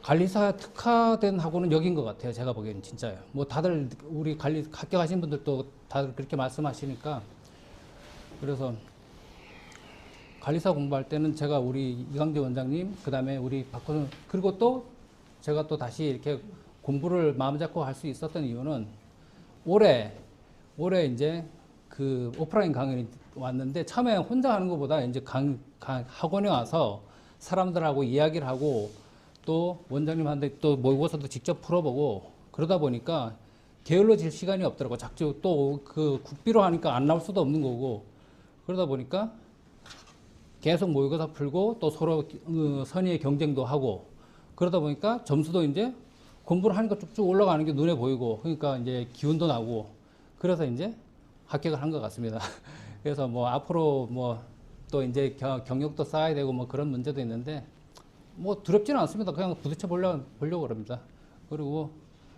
관리사 특화된 학원은 여긴 것 같아요. 제가 보기에는 진짜요. 뭐 다들 우리 합격하신 분들도 다들 그렇게 말씀하시니까 그래서 관리사 공부할 때는 제가 우리 이광재 원장님, 그 다음에 우리 박호선 그리고 또 제가 또 다시 이렇게 공부를 마음 잡고 할 수 있었던 이유는 올해 이제 그 오프라인 강연이 왔는데 처음에 혼자 하는 것보다 이제 학원에 와서 사람들하고 이야기를 하고 또 원장님한테 또 모의고사도 직접 풀어보고 그러다 보니까 게을러질 시간이 없더라고. 자꾸 또 그 국비로 하니까 안 나올 수도 없는 거고 그러다 보니까 계속 모의고사 풀고 또 서로 선의의 경쟁도 하고 그러다 보니까 점수도 이제 공부를 하니까 쭉쭉 올라가는 게 눈에 보이고 그러니까 이제 기운도 나고 그래서 이제 합격을 한 것 같습니다. 그래서 뭐 앞으로 뭐 또 이제 경력도 쌓아야 되고 뭐 그런 문제도 있는데 뭐 두렵지는 않습니다. 그냥 부딪혀 보려고 그럽니다. 그리고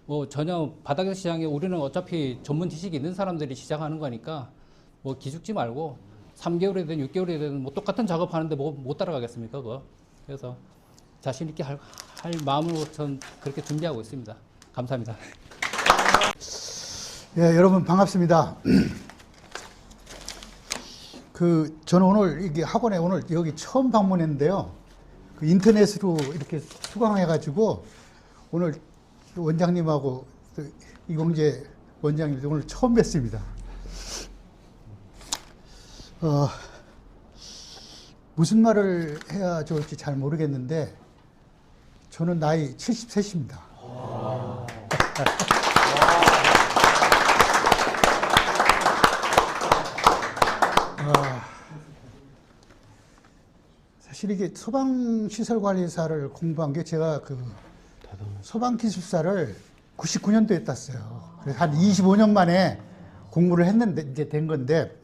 뭐 전혀 바닥의 시장에 우리는 어차피 전문 지식이 있는 사람들이 시작하는 거니까 뭐 기죽지 말고 3개월이든 6개월이든 뭐 똑같은 작업하는데 뭐 못 따라가겠습니까? 그거. 그래서 자신 있게 할 마음으로 전 그렇게 준비하고 있습니다. 감사합니다. 예, 여러분 반갑습니다. 저는 오늘 이게 학원에 오늘 여기 처음 방문했는데요. 그 인터넷으로 이렇게 수강해가지고 오늘 원장님하고 이광재 원장님 오늘 처음 뵀습니다. 무슨 말을 해야 좋을지 잘 모르겠는데 저는 나이 73입니다. 사실 이게 소방시설관리사를 공부한 게 제가 소방기술사를 99년도에 땄어요. 그래서 한 25년 만에 공부를 했는데 이제 된 건데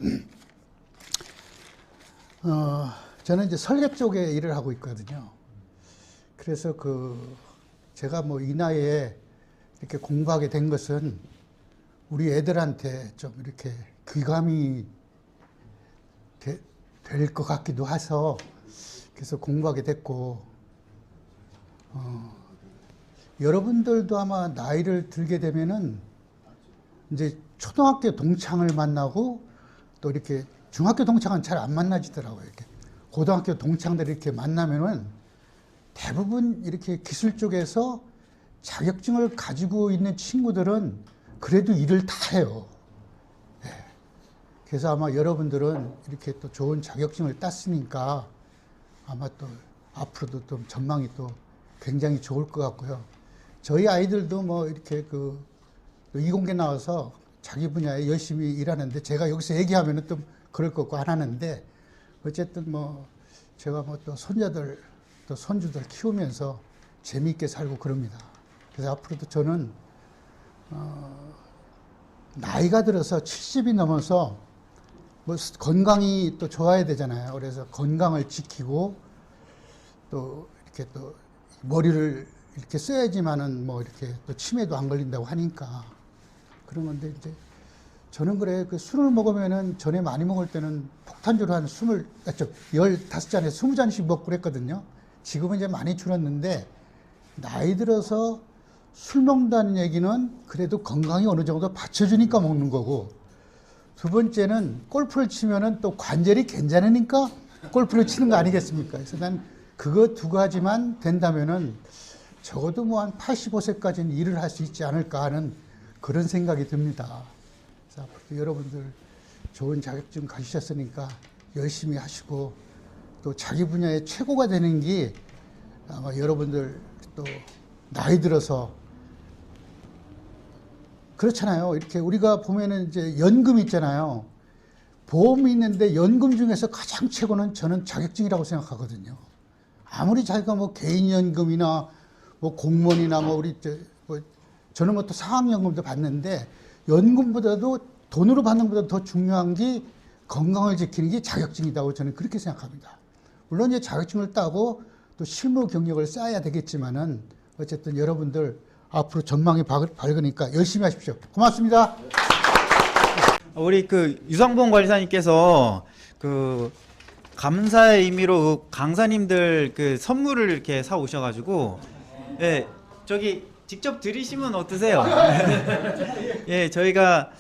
저는 이제 설계 쪽에 일을 하고 있거든요. 그래서 제가 뭐 이 나이에 이렇게 공부하게 된 것은 우리 애들한테 좀 이렇게 귀감이 될 것 같기도 해서 그래서 공부하게 됐고, 여러분들도 아마 나이를 들게 되면은 이제 초등학교 동창을 만나고 또 이렇게 중학교 동창은 잘 안 만나지더라고요. 이렇게 고등학교 동창들 이렇게 만나면은 대부분 이렇게 기술 쪽에서 자격증을 가지고 있는 친구들은 그래도 일을 다 해요. 네. 그래서 아마 여러분들은 이렇게 또 좋은 자격증을 땄으니까 아마 또 앞으로도 좀 전망이 또 굉장히 좋을 것 같고요. 저희 아이들도 뭐 이렇게 또 이공계 나와서 자기 분야에 열심히 일하는데 제가 여기서 얘기하면은 좀 그럴 것 같고 안 하는데 어쨌든 뭐 제가 뭐 또 손자들 또 손주들 키우면서 재미있게 살고 그럽니다. 그래서 앞으로도 저는 나이가 들어서 70이 넘어서 뭐 건강이 또 좋아야 되잖아요. 그래서 건강을 지키고 또 이렇게 또 머리를 이렇게 써야지만은 뭐 이렇게 또 치매도 안 걸린다고 하니까 그런 건데 이제 저는 그래 그 술을 먹으면은 전에 많이 먹을 때는 폭탄주로 한 15잔에서 20잔씩 먹고 그랬거든요. 지금은 이제 많이 줄었는데 나이 들어서 술 먹는다는 얘기는 그래도 건강이 어느 정도 받쳐주니까 먹는 거고 두 번째는 골프를 치면은 또 관절이 괜찮으니까 골프를 치는 거 아니겠습니까? 그래서 난 그거 두 가지만 된다면은 적어도 뭐 한 85세까지는 일을 할 수 있지 않을까 하는 그런 생각이 듭니다. 그래서 앞으로 여러분들 좋은 자격증 가지셨으니까 열심히 하시고 또 자기 분야의 최고가 되는 게 아마 여러분들 또 나이 들어서 그렇잖아요. 이렇게 우리가 보면은 이제 연금 있잖아요. 보험이 있는데 연금 중에서 가장 최고는 저는 자격증이라고 생각하거든요. 아무리 자기가 뭐 개인연금이나 뭐 공무원이나 뭐 우리 저는 뭐 또 사학연금도 받는데 연금보다도 돈으로 받는 것보다 더 중요한 게 건강을 지키는 게 자격증이라고 저는 그렇게 생각합니다. 물론 이제 자격증을 따고 또 실무 경력을 쌓아야 되겠지만은 어쨌든 여러분들 앞으로 전망이 밝으니까 열심히 하십시오. 고맙습니다. 우리 그 유상봉 관리사님께서 그 감사의 의미로 그 강사님들 그 선물을 이렇게 사 오셔가지고 예 저기 직접 드리시면 어떠세요? 예 저희가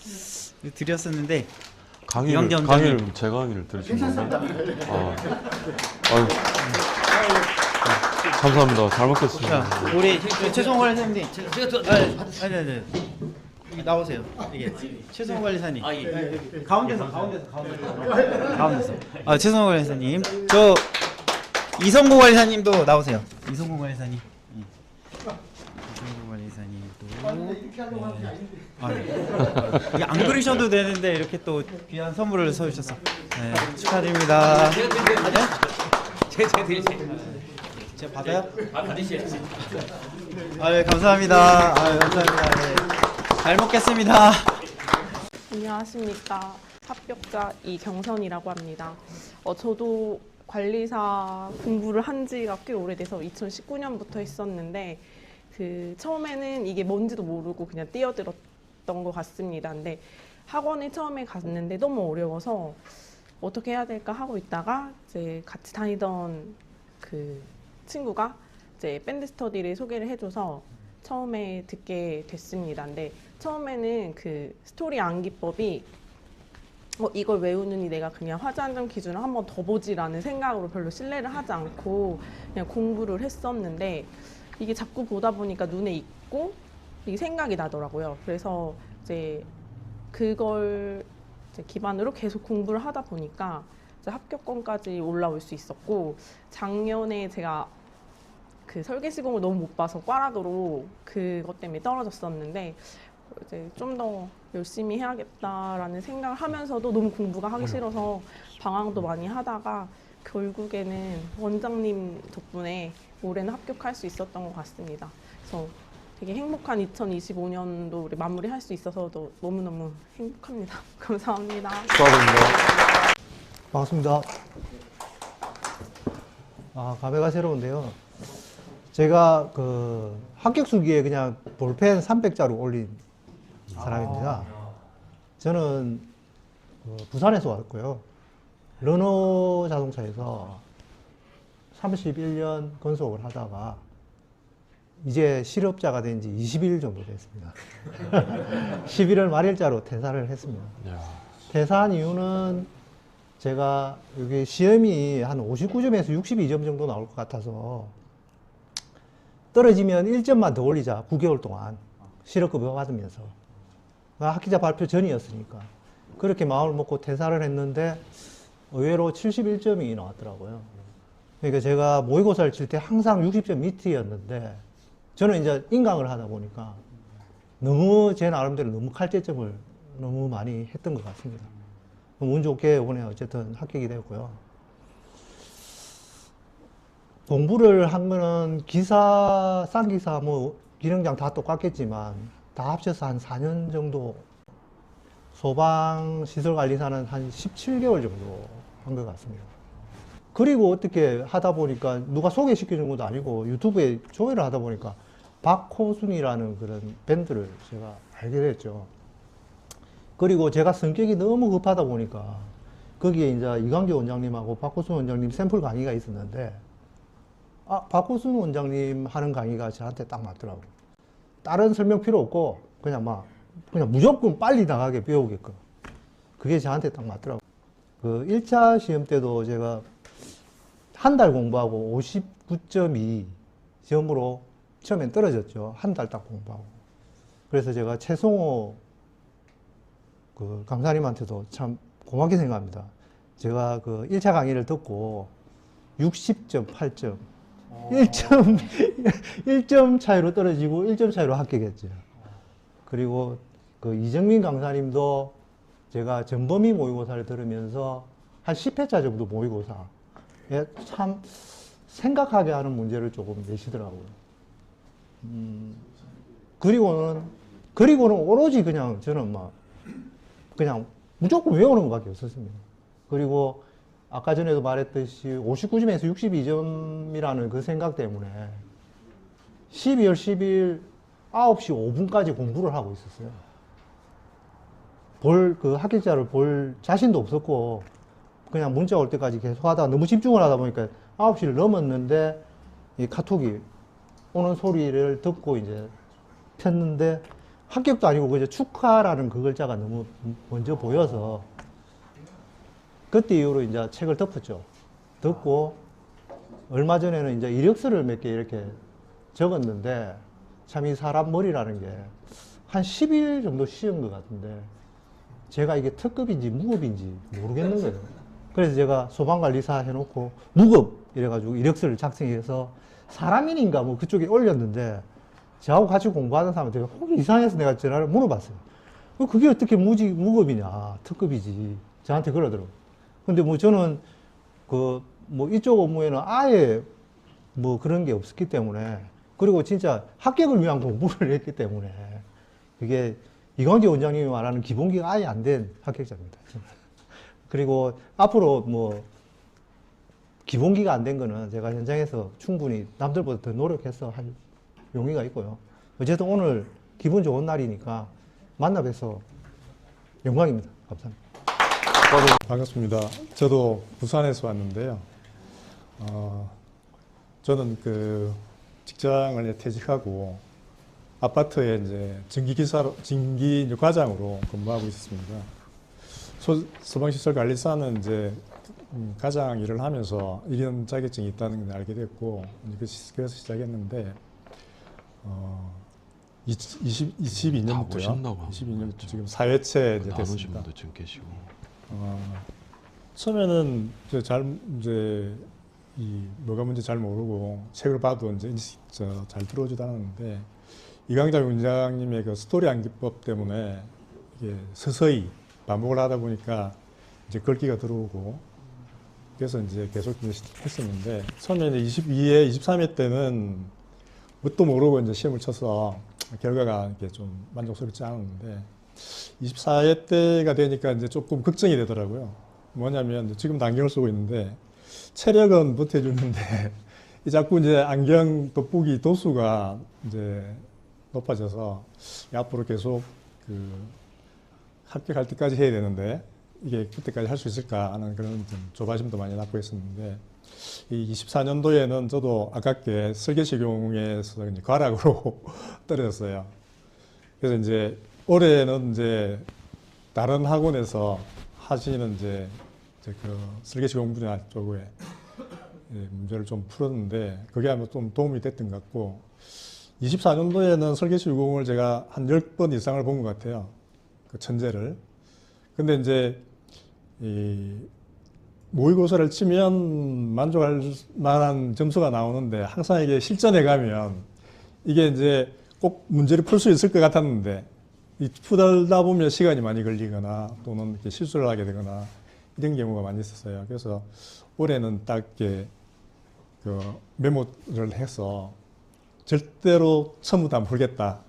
드렸었는데 강의를 제 강의를 들으신 건가요? 감사합니다. 잘 먹겠습니다. 자, 우리 최성호 관리사님, 아니, 여기 나오세요. 이게 최성호 관리사님. 가운데서. 아, 최성호 관리사님. 저 이성구 관리사님도 나오세요. 이성구 관리사님. 이성구 관리사님도. 이게 안 그러셔도 되는데 이렇게 또 귀한 선물을 써주셔서 네, 축하드립니다. 제가 받아요? 받으셔야지. 네, 감사합니다. 감사합니다. 네. 잘 먹겠습니다. 안녕하십니까. 합격자 이경선이라고 합니다. 저도 관리사 공부를 한 지가 꽤 오래돼서 2019년부터 했었는데 처음에는 이게 뭔지도 모르고 그냥 뛰어들었던 것 같습니다. 근데 학원에 처음에 갔는데 너무 어려워서 어떻게 해야 될까 하고 있다가 이제 같이 다니던 친구가 이제 밴드 스터디를 소개를 해줘서 처음에 듣게 됐습니다. 근데 처음에는 스토리 암기법이 이걸 외우느니 내가 그냥 화자안정 기준을 한 번 더 보지라는 생각으로 별로 신뢰를 하지 않고 그냥 공부를 했었는데 이게 자꾸 보다 보니까 눈에 익고 이게 생각이 나더라고요. 그래서 이제 그걸 이제 기반으로 계속 공부를 하다 보니까 이제 합격권까지 올라올 수 있었고 작년에 제가 설계 시공을 너무 못 봐서 꽈락으로 그것 때문에 떨어졌었는데 이제 좀 더 열심히 해야겠다라는 생각을 하면서도 너무 공부가 하기 싫어서 방황도 많이 하다가 결국에는 원장님 덕분에 올해는 합격할 수 있었던 것 같습니다. 그래서 되게 행복한 2025년도 마무리할 수 있어서도 너무너무 행복합니다. 감사합니다. 축하드립니다. 반갑습니다. 감회가 새로운데요. 제가 합격 수기에 그냥 볼펜 300자루 올린 사람입니다. 저는 부산에서 왔고요. 르노 자동차에서 31년 건속을 하다가 이제 실업자가 된 지 20일 정도 됐습니다. 11월 말일자로 퇴사를 했습니다. 퇴사한 이유는 제가 여기 시험이 한 59점에서 62점 정도 나올 것 같아서 떨어지면 1점만 더 올리자. 9개월 동안 실업급여 받으면서. 학기자 발표 전이었으니까 그렇게 마음을 먹고 퇴사를 했는데 의외로 71점이 나왔더라고요. 그러니까 제가 모의고사를 칠 때 항상 60점 밑이었는데 저는 이제 인강을 하다 보니까 너무 제 나름대로 너무 칼재점을 너무 많이 했던 것 같습니다. 운 좋게 이번에 어쨌든 합격이 되었고요. 공부를 한 거는 기사, 쌍기사, 뭐 기능장 다 똑같겠지만 다 합쳐서 한 4년 정도, 소방시설관리사는 한 17개월 정도 한 것 같습니다. 그리고 어떻게 하다 보니까 누가 소개시켜 준 것도 아니고 유튜브에 조회를 하다 보니까 박호순이라는 그런 밴드를 제가 알게 됐죠. 그리고 제가 성격이 너무 급하다 보니까 거기에 이제 이광재 원장님하고 박호순 원장님 샘플 강의가 있었는데, 박호순 원장님 하는 강의가 저한테 딱 맞더라고요. 다른 설명 필요 없고 그냥 무조건 빨리 나가게 배우게끔. 그게 저한테 딱 맞더라고요. 그 1차 시험 때도 제가 한 달 공부하고 59.2 시험으로 처음엔 떨어졌죠. 한 달 딱 공부하고. 그래서 제가 최성호 그 강사님한테도 참 고맙게 생각합니다. 제가 그 1차 강의를 듣고 60.8점, 1점 차이로 떨어지고 1점 차이로 합격했죠. 그리고 그 이정민 강사님도 제가 전범위 모의고사를 들으면서 한 10회차 정도 모의고사 참 생각하게 하는 문제를 조금 내시더라고요. 그리고는 오로지 그냥 저는 그냥 무조건 외우는 것밖에 없었습니다. 그리고 아까 전에도 말했듯이 59점에서 62점이라는 그 생각 때문에 12월 10일 9시 5분까지 공부를 하고 있었어요. 그 합격자를 볼 자신도 없었고, 그냥 문자 올 때까지 계속 하다가 너무 집중을 하다 보니까 9시를 넘었는데 이 카톡이 오는 소리를 듣고 이제 폈는데 합격도 아니고 그저 축하라는 그 글자가 너무 먼저 보여서 그때 이후로 이제 책을 덮었죠. 덮고 얼마 전에는 이제 이력서를 몇 개 이렇게 적었는데 참 이 사람 머리라는 게 한 10일 정도 쉬운 것 같은데 제가 이게 특급인지 무급인지 모르겠는 거예요. 그래서 제가 소방관리사 해놓고 무급 이래가지고 이력서를 작성해서 사람인인가 뭐 그쪽에 올렸는데 저하고 같이 공부하는 사람한테 혹 이상해서 내가 전화를 물어봤어요. 그게 어떻게 무급이냐, 특급이지. 저한테 그러더라고요. 근데 뭐 저는 뭐 이쪽 업무에는 아예 뭐 그런 게 없었기 때문에, 그리고 진짜 합격을 위한 공부를 했기 때문에 그게 이광재 원장님이 말하는 기본기가 아예 안 된 합격자입니다. 그리고 앞으로 뭐 기본기가 안 된 거는 제가 현장에서 충분히 남들보다 더 노력해서 할 용의가 있고요. 어쨌든 오늘 기분 좋은 날이니까 만나 뵈서 영광입니다. 감사합니다. 반갑습니다. 저도 부산에서 왔는데요. 저는 그 직장을 퇴직하고 아파트에 이제 전기 과장으로 근무하고 있었습니다. 소방시설관리사는 이제 과장 일을 하면서 1년 자격증이 있다는 걸 알게 됐고, 그래서 시작했는데 22년부터요. 22년 지금 4회째 이제 됐습니다. 분도 지금 계시고. 처음에는 뭐가 문제 잘 모르고 책을 봐도 이제 잘 들어오지도 않았는데 이광재 원장님의 그 스토리 암기법 때문에 이게 서서히 반복을 하다 보니까 이제 글귀가 들어오고, 그래서 이제 계속 했었는데 처음에 이제 22회, 23회 때는 뭣도 모르고 이제 시험을 쳐서 결과가 이렇게 좀 만족스럽지 않았는데 24회 때가 되니까 이제 조금 걱정이 되더라고요. 뭐냐면 지금 안경을 쓰고 있는데 체력은 버텨주는데 자꾸 이제 안경 돋보기 도수가 이제 높아져서 앞으로 계속 합격할 때까지 해야 되는데 이게 그때까지 할 수 있을까 하는 그런 좀 조바심도 많이 낳고 있었는데, 이 24년도에는 저도 아깝게 설계시공에서 이제 과락으로 떨어졌어요. 그래서 이제 올해는 이제 다른 학원에서 하시는 이제 그 설계시공 분야 쪽에 문제를 좀 풀었는데 그게 아마 좀 도움이 됐던 것 같고, 24년도에는 설계시공을 제가 한 10번 이상을 본 것 같아요. 그 천재를. 근데 이제 이 모의고사를 치면 만족할 만한 점수가 나오는데 항상 이게 실전에 가면 이게 이제 꼭 문제를 풀 수 있을 것 같았는데 풀다 보면 시간이 많이 걸리거나 또는 이렇게 실수를 하게 되거나 이런 경우가 많이 있었어요. 그래서 올해는 딱 이렇게 그 메모를 해서 절대로 처음부터 안 풀겠다.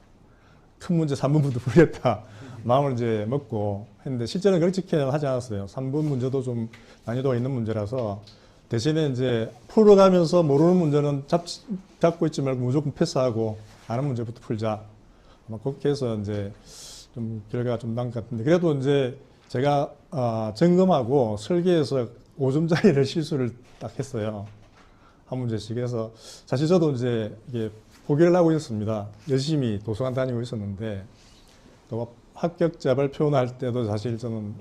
큰 문제 3번부터 풀겠다. 마음을 이제 먹고 했는데 실제는 그렇게 하지 않았어요. 3번 문제도 좀 난이도가 있는 문제라서 대신에 이제 풀어가면서 모르는 문제는 잡고 있지 말고 무조건 패스하고 아는 문제부터 풀자. 아마 그렇게 해서 이제 좀 결과가 좀 난 것 같은데 그래도 이제 제가 점검하고 설계에서 5점짜리를 실수를 딱 했어요. 한 문제씩. 그래서 사실 저도 이제 이게 포기를 하고 있었습니다. 열심히 도서관 다니고 있었는데 또 합격자 발표할 때도 사실 저는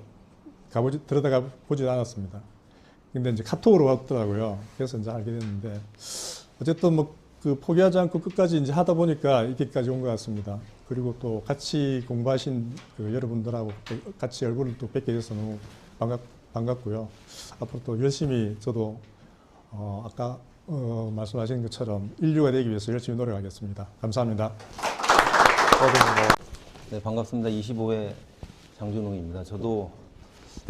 들어가 보지 않았습니다. 근데 이제 카톡으로 왔더라고요. 그래서 이제 알게 됐는데 어쨌든 뭐 그 포기하지 않고 끝까지 이제 하다 보니까 이렇게까지 온 것 같습니다. 그리고 또 같이 공부하신 그 여러분들하고 같이 얼굴을 또 뵙게 돼서 너무 반갑고요. 앞으로 또 열심히 저도 아까 말씀하신 것처럼 인류가 되기 위해서 열심히 노력하겠습니다. 감사합니다. 네, 반갑습니다. 25회 장준웅입니다. 저도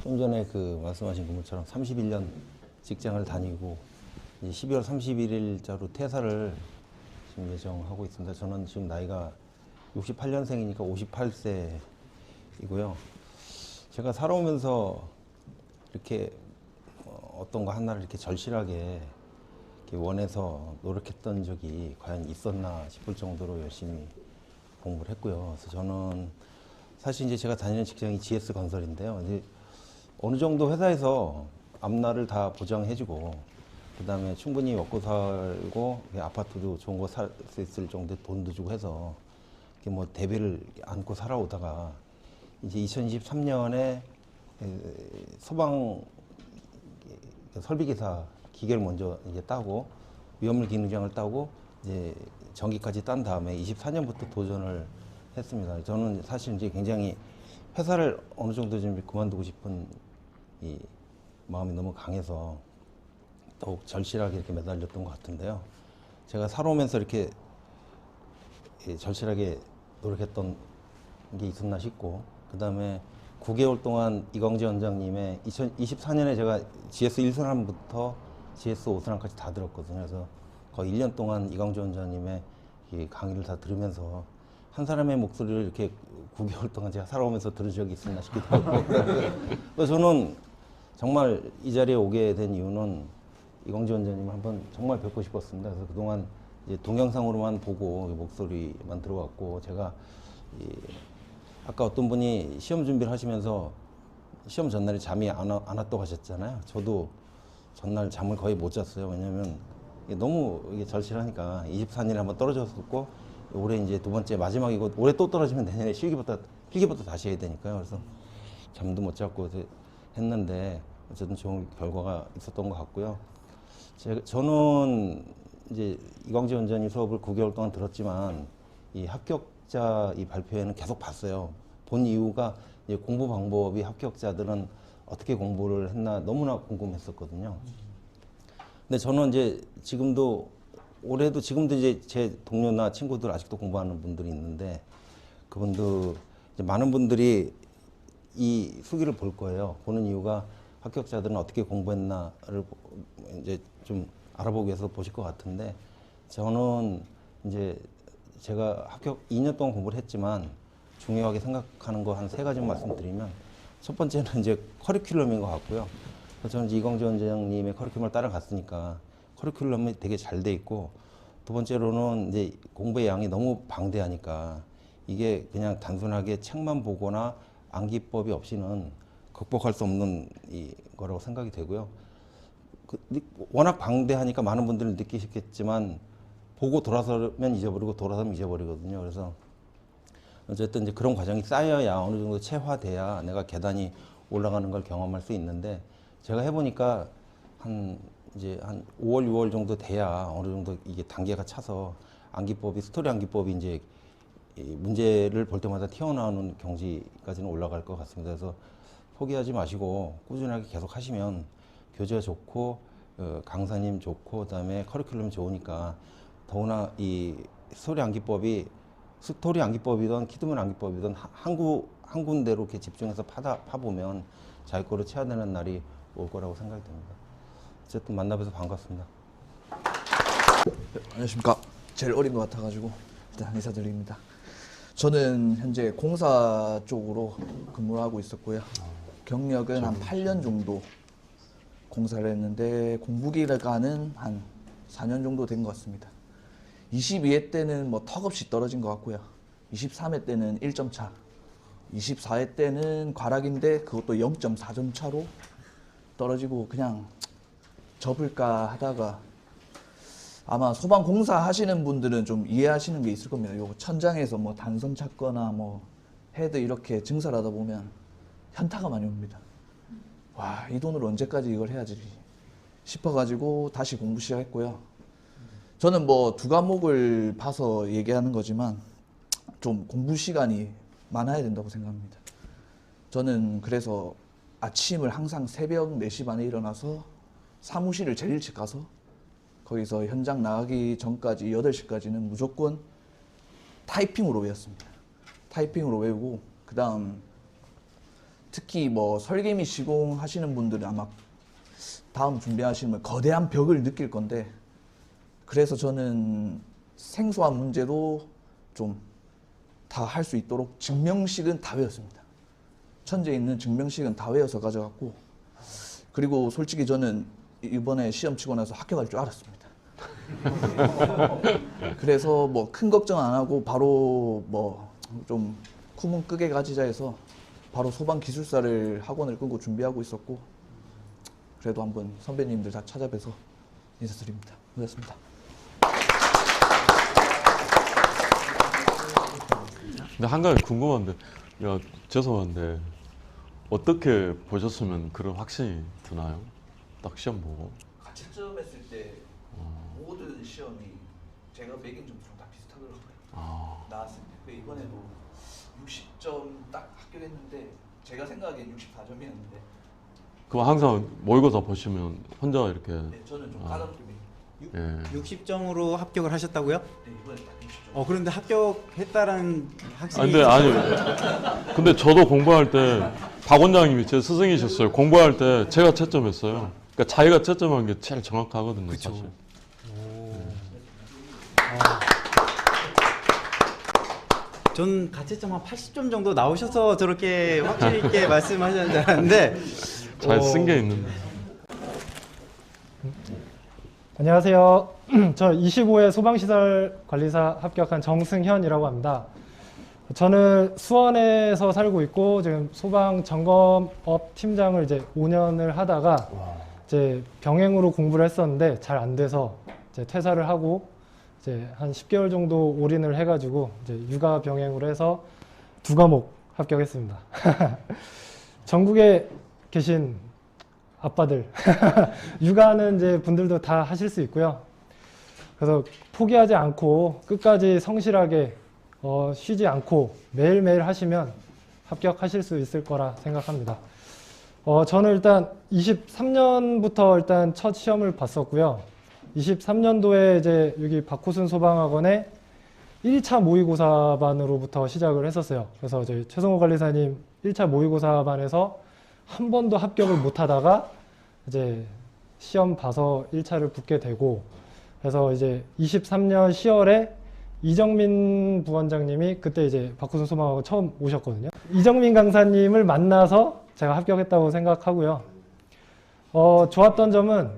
좀 전에 그 말씀하신 것처럼 31년 직장을 다니고 12월 31일자로 퇴사를 지금 예정하고 있습니다. 저는 지금 나이가 68년생이니까 58세이고요. 제가 살아오면서 이렇게 어떤 거 하나를 이렇게 절실하게 이렇게 원해서 노력했던 적이 과연 있었나 싶을 정도로 열심히 공부를 했고요. 그래서 저는 사실 이제 제가 다니는 직장이 GS 건설인데요. 이제 어느 정도 회사에서 앞날을 다 보장해주고 그다음에 충분히 먹고 살고 아파트도 좋은 거 살 수 있을 정도의 돈도 주고 해서 이렇게 뭐 대비를 안고 살아오다가 이제 2023년에 소방 설비기사 기계를 먼저 이제 따고 위험물 기능장을 따고 이제 전기까지 딴 다음에 24년부터 도전을 했습니다. 저는 사실 이제 굉장히 회사를 어느 정도 좀 그만두고 싶은 이 마음이 너무 강해서 더욱 절실하게 이렇게 매달렸던 것 같은데요. 제가 살아오면서 이렇게 절실하게 노력했던 게 있었나 싶고, 그 다음에 9개월 동안 이광재 원장님의 2024년에 제가 GS 1순환부터 GS 5순환까지 다 들었거든요. 그래서 거의 1년 동안 이광재 원장님의 이 강의를 다 들으면서 한 사람의 목소리를 이렇게 9개월 동안 제가 살아오면서 들은 적이 있었나 싶기도 하고. 그래서 저는 정말 이 자리에 오게 된 이유는 이광재 원장님을 한번 정말 뵙고 싶었습니다. 그래서 그동안 이제 동영상으로만 보고 목소리만 들어왔고, 제가 아까 어떤 분이 시험 준비를 하시면서 시험 전날에 잠이 안 왔다고 하셨잖아요. 저도 전날 잠을 거의 못 잤어요. 왜냐면 너무 이게 절실하니까 24년에 한번 떨어졌었고, 올해 이제 두 번째 마지막이고, 올해 또 떨어지면 내년에 필기부터 다시 해야 되니까요. 그래서 잠도 못 잤고 했는데 어쨌든 좋은 결과가 있었던 것 같고요. 저는 이제 이광재 원장님 수업을 9개월 동안 들었지만 이 합격자 이 발표회는 계속 봤어요. 본 이유가 이제 공부 방법이 합격자들은 어떻게 공부를 했나 너무나 궁금했었거든요. 근데 저는 이제 지금도 이제 제 동료나 친구들 아직도 공부하는 분들이 있는데, 그분들 이제 많은 분들이 이 수기를 볼 거예요. 보는 이유가 합격자들은 어떻게 공부했나를 이제 좀 알아보기 위해서 보실 것 같은데, 저는 이제 제가 합격 2년 동안 공부를 했지만 중요하게 생각하는 거 한 3가지만 말씀드리면, 첫 번째는 이제 커리큘럼인 것 같고요. 그래서 저는 이광재 원장님의 커리큘럼을 따라갔으니까 커리큘럼이 되게 잘 돼 있고, 두 번째로는 이제 공부의 양이 너무 방대하니까 이게 그냥 단순하게 책만 보거나 암기법이 없이는 극복할 수 없는 거라고 생각이 되고요. 워낙 방대하니까 많은 분들이 느끼셨겠지만 보고 돌아서면 잊어버리고 돌아서면 잊어버리거든요. 그래서 어쨌든 이제 그런 과정이 쌓여야 어느 정도 체화돼야 내가 계단이 올라가는 걸 경험할 수 있는데, 제가 해보니까 한 5월, 6월 정도 돼야 어느 정도 이게 단계가 차서 스토리 암기법이 이제 문제를 볼 때마다 튀어나오는 경지까지는 올라갈 것 같습니다. 그래서 포기하지 마시고 꾸준하게 계속 하시면 교재가 좋고 강사님 좋고 그다음에 커리큘럼 좋으니까 더구나 이 스토리 암기법이 스토리 암기법이든 키드문 암기법이든 한 군데로 이렇게 집중해서 파보면 자기 거로 채워내는 날이 올 거라고 생각이 듭니다. 어쨌든 만나뵈서 반갑습니다. 안녕하십니까. 제일 어린 것 같아가지고 일단 인사드립니다. 저는 현재 공사 쪽으로 근무를 하고 있었고요. 경력은 한 8년 정도 공사를 했는데 공부기간은 한 4년 정도 된 것 같습니다. 22회 때는 뭐 턱없이 떨어진 것 같고요. 23회 때는 1점 차, 24회 때는 과락인데 그것도 0.4점 차로 떨어지고 그냥 접을까 하다가 아마 소방 공사 하시는 분들은 좀 이해하시는 게 있을 겁니다. 요 천장에서 뭐 단선 찾거나 뭐 헤드 이렇게 증설을 하다 보면 현타가 많이 옵니다. 와, 이 돈으로 언제까지 이걸 해야지 싶어가지고 다시 공부 시작했고요. 저는 뭐 두 과목을 봐서 얘기하는 거지만 좀 공부 시간이 많아야 된다고 생각합니다. 저는 그래서 아침을 항상 새벽 4시 반에 일어나서 사무실을 제일 일찍 가서 거기서 현장 나가기 전까지 8시까지는 무조건 타이핑으로 외웠습니다. 타이핑으로 외우고 그 다음 특히 뭐 설계 및 시공 하시는 분들은 아마 다음 준비하시면 거대한 벽을 느낄 건데 그래서 저는 생소한 문제도 좀 다 할 수 있도록 증명식은 다 외웠습니다. 천재에 있는 증명식은 다 외워서 가져갔고 그리고 솔직히 저는 이번에 시험 치고 나서 학교 갈 줄 알았습니다. 그래서 뭐 큰 걱정 안 하고 바로 뭐 좀 쿠문 끄게 가지자 해서 바로 소방기술사를 학원을 끊고 준비하고 있었고 그래도 한번 선배님들 다 찾아뵈서 인사드립니다. 고맙습니다. 근데 한 가지 궁금한데, 야, 죄송한데 어떻게 보셨으면 그런 확신이 드나요? 딱 시험 보고. 같이 시험했을 때 모든 시험이 제가 매긴 점수랑 다 비슷하더라고요. 나왔을 때. 이번에도 60점 딱 합격했는데 제가 생각하기엔 64점이었는데. 그럼 항상 모의고사 보시면 혼자 이렇게. 네, 저는 좀 까다롭게 매긴. 60점으로 합격을 하셨다고요? 네, 이번에 딱 60점. 그런데 합격했다라는 학생이 근데 저도 공부할 때 박 원장님이 제 스승이셨어요. 공부할 때 제가 채점했어요. 그러니까 자기가 채점한 게 제일 정확하거든요, 사실. 전 가채점 한 80점 정도 나오셔서 저렇게 확실히 있게 말씀하셨는 줄 알았는데 잘 쓴 게 있는데. 안녕하세요. 저 25회 소방시설 관리사 합격한 정승현이라고 합니다. 저는 수원에서 살고 있고 지금 소방 점검업 팀장을 이제 5년을 하다가 이제 병행으로 공부를 했었는데 잘 안 돼서 이제 퇴사를 하고 이제 한 10개월 정도 올인을 해가지고 이제 육아 병행으로 해서 2과목 합격했습니다. 전국에 계신 아빠들 육아하는 이제 분들도 다 하실 수 있고요. 그래서 포기하지 않고 끝까지 성실하게 쉬지 않고 매일매일 하시면 합격하실 수 있을 거라 생각합니다. 저는 일단 23년부터 일단 첫 시험을 봤었고요. 23년도에 이제 여기 박호순 소방학원에 1차 모의고사반으로부터 시작을 했었어요. 그래서 저희 최성호 관리사님 1차 모의고사반에서 한 번도 합격을 못 하다가 이제 시험 봐서 1차를 붙게 되고 그래서 이제 23년 10월에 이정민 부원장님이 그때 이제 박호순 소방학원 처음 오셨거든요. 이정민 강사님을 만나서 제가 합격했다고 생각하고요. 좋았던 점은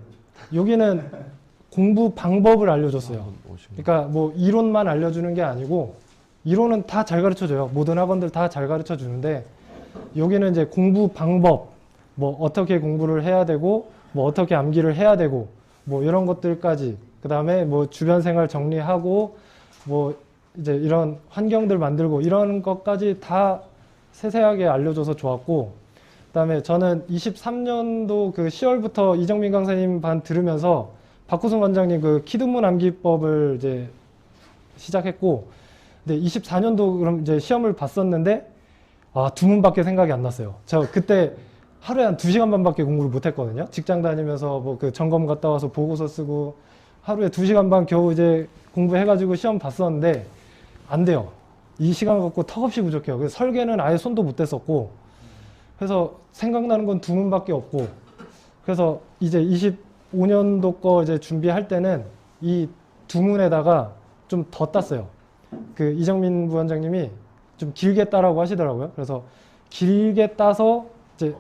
여기는 공부 방법을 알려줬어요. 그러니까 뭐 이론만 알려주는 게 아니고 이론은 다 잘 가르쳐줘요. 모든 학원들 다 잘 가르쳐 주는데 여기는 이제 공부 방법, 뭐 어떻게 공부를 해야 되고 뭐 어떻게 암기를 해야 되고 뭐 이런 것들까지 그 다음에 뭐 주변 생활 정리하고 뭐 이제 이런 환경들 만들고 이런 것까지 다 세세하게 알려줘서 좋았고 그 다음에 저는 23년도 그 10월부터 이정민 강사님 반 들으면서 박호순 원장님 그 키드문 암기법을 이제 시작했고 근데 24년도 그럼 이제 시험을 봤었는데 2문밖에 생각이 안 났어요. 저 그때 하루에 한 2시간 반밖에 공부를 못 했거든요. 직장 다니면서 뭐 그 점검 갔다 와서 보고서 쓰고 하루에 2시간 반 겨우 이제 공부해가지고 시험 봤었는데 안 돼요. 이 시간 갖고 턱없이 부족해요. 그래서 설계는 아예 손도 못 댔었고, 그래서 생각나는 건 두 문밖에 없고, 그래서 이제 25년도 거 이제 준비할 때는 이 두 문에다가 좀 더 땄어요. 그 이정민 부원장님이 좀 길게 따라고 하시더라고요. 그래서 길게 따서 이제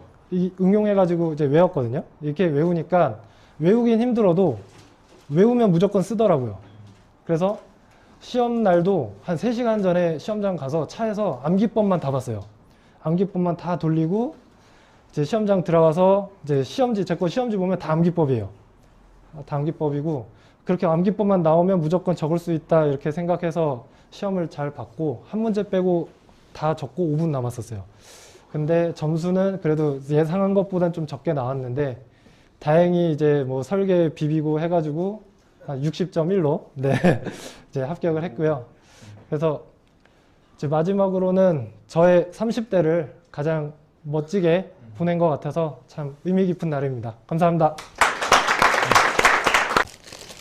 응용해가지고 이제 외웠거든요. 이렇게 외우니까 외우긴 힘들어도 외우면 무조건 쓰더라고요. 그래서 시험 날도 한 3시간 전에 시험장 가서 차에서 암기법만 다 봤어요. 암기법만 다 돌리고 이제 시험장 들어가서 이제 시험지, 제 거 시험지 보면 다 암기법이에요. 다 암기법이고 그렇게 암기법만 나오면 무조건 적을 수 있다 이렇게 생각해서 시험을 잘 봤고 한 문제 빼고 다 적고 5분 남았었어요. 근데 점수는 그래도 예상한 것보단 좀 적게 나왔는데 다행히 이제 뭐 설계 비비고 해가지고 한 60.1로 네, 이제 합격을 했고요. 그래서 이제 마지막으로는 저의 30대를 가장 멋지게 보낸 것 같아서 참 의미 깊은 날입니다. 감사합니다.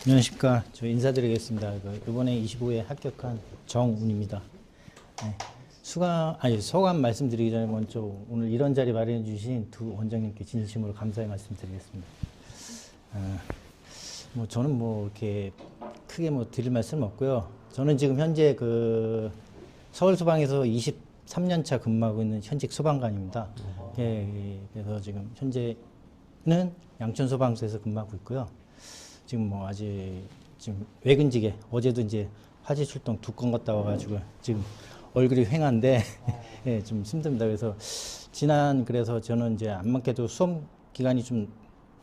안녕하십니까. 저 인사드리겠습니다. 이번에 25회 합격한 정운입니다. 네. 소감 말씀드리기 전에 먼저 오늘 이런 자리 마련해 주신 두 원장님께 진심으로 감사의 말씀드리겠습니다. 뭐 저는 뭐 이렇게 크게 뭐 드릴 말씀은 없고요. 저는 지금 현재 그 서울소방에서 23년 차 근무하고 있는 현직 소방관입니다. 예, 그래서 지금 현재는 양천소방서에서 근무하고 있고요. 지금 뭐 아직 지금 외근직에 어제도 이제 화재 출동 2건 갔다 와가지고 지금 얼굴이 휑한데 예, 좀 힘듭니다. 그래서 그래서 저는 이제 안 맞게도 수험 기간이 좀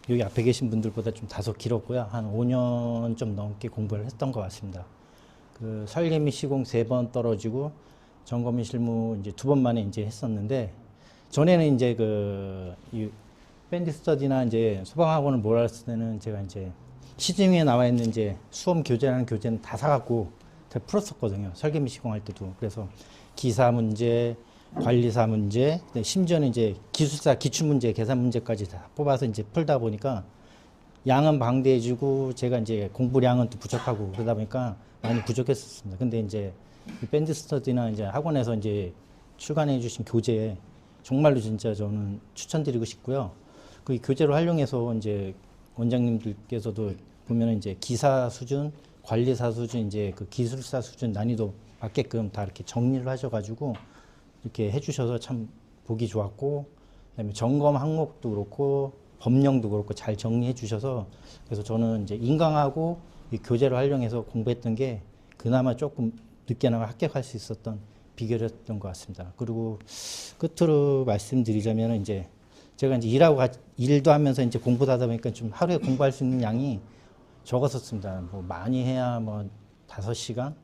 여기 앞에 계신 분들보다 좀 다소 길었고요. 한 5년 좀 넘게 공부를 했던 것 같습니다. 그 설계 및 시공 3번 떨어지고 점검 및 실무 이제 2번 만에 이제 했었는데 전에는 이제 이 밴드 스터디나 이제 소방학원을 몰았을 때는 제가 이제 시중에 나와 있는 이제 수험 교재라는 교재는 다 사갖고 다 풀었었거든요. 설계 및 시공할 때도. 그래서 기사 문제, 관리사 문제, 심지어는 이제 기술사 기출 문제, 계산 문제까지 다 뽑아서 이제 풀다 보니까 양은 방대해지고 제가 이제 공부량은 또 부족하고 그러다 보니까 많이 부족했었습니다. 근데 이제 이 밴드 스터디나 이제 학원에서 이제 출간해 주신 교재 정말로 진짜 저는 추천드리고 싶고요. 그 교재로 활용해서 이제 원장님들께서도 보면은 이제 기사 수준, 관리사 수준, 이제 그 기술사 수준 난이도 맞게끔 다 이렇게 정리를 하셔가지고 이렇게 해주셔서 참 보기 좋았고, 그다음에 점검 항목도 그렇고 법령도 그렇고 잘 정리해 주셔서 그래서 저는 이제 인강하고 이 교재를 활용해서 공부했던 게 그나마 조금 늦게나마 합격할 수 있었던 비결이었던 것 같습니다. 그리고 끝으로 말씀드리자면 이제 제가 이제 일도 하면서 이제 공부도 하다 보니까 좀 하루에 공부할 수 있는 양이 적었었습니다. 뭐 많이 해야 뭐 5시간?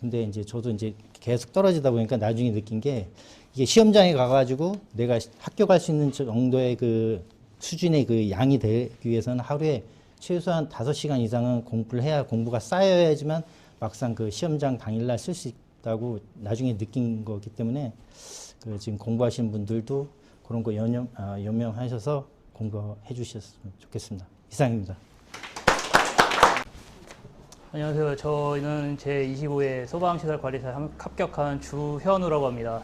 근데 이제 저도 이제 계속 떨어지다 보니까 나중에 느낀 게 이게 시험장에 가가지고 내가 합격할 수 있는 정도의 그 수준의 그 양이 되기 위해서는 하루에 최소한 5시간 이상은 공부를 해야 공부가 쌓여야지만 막상 그 시험장 당일날 쓸 수 있다고 나중에 느낀 거기 때문에 그 지금 공부하시는 분들도 그런 거 연명하셔서 공부해 주셨으면 좋겠습니다. 이상입니다. 안녕하세요. 저희는 제25회 소방시설관리사 합격한 주현우라고 합니다.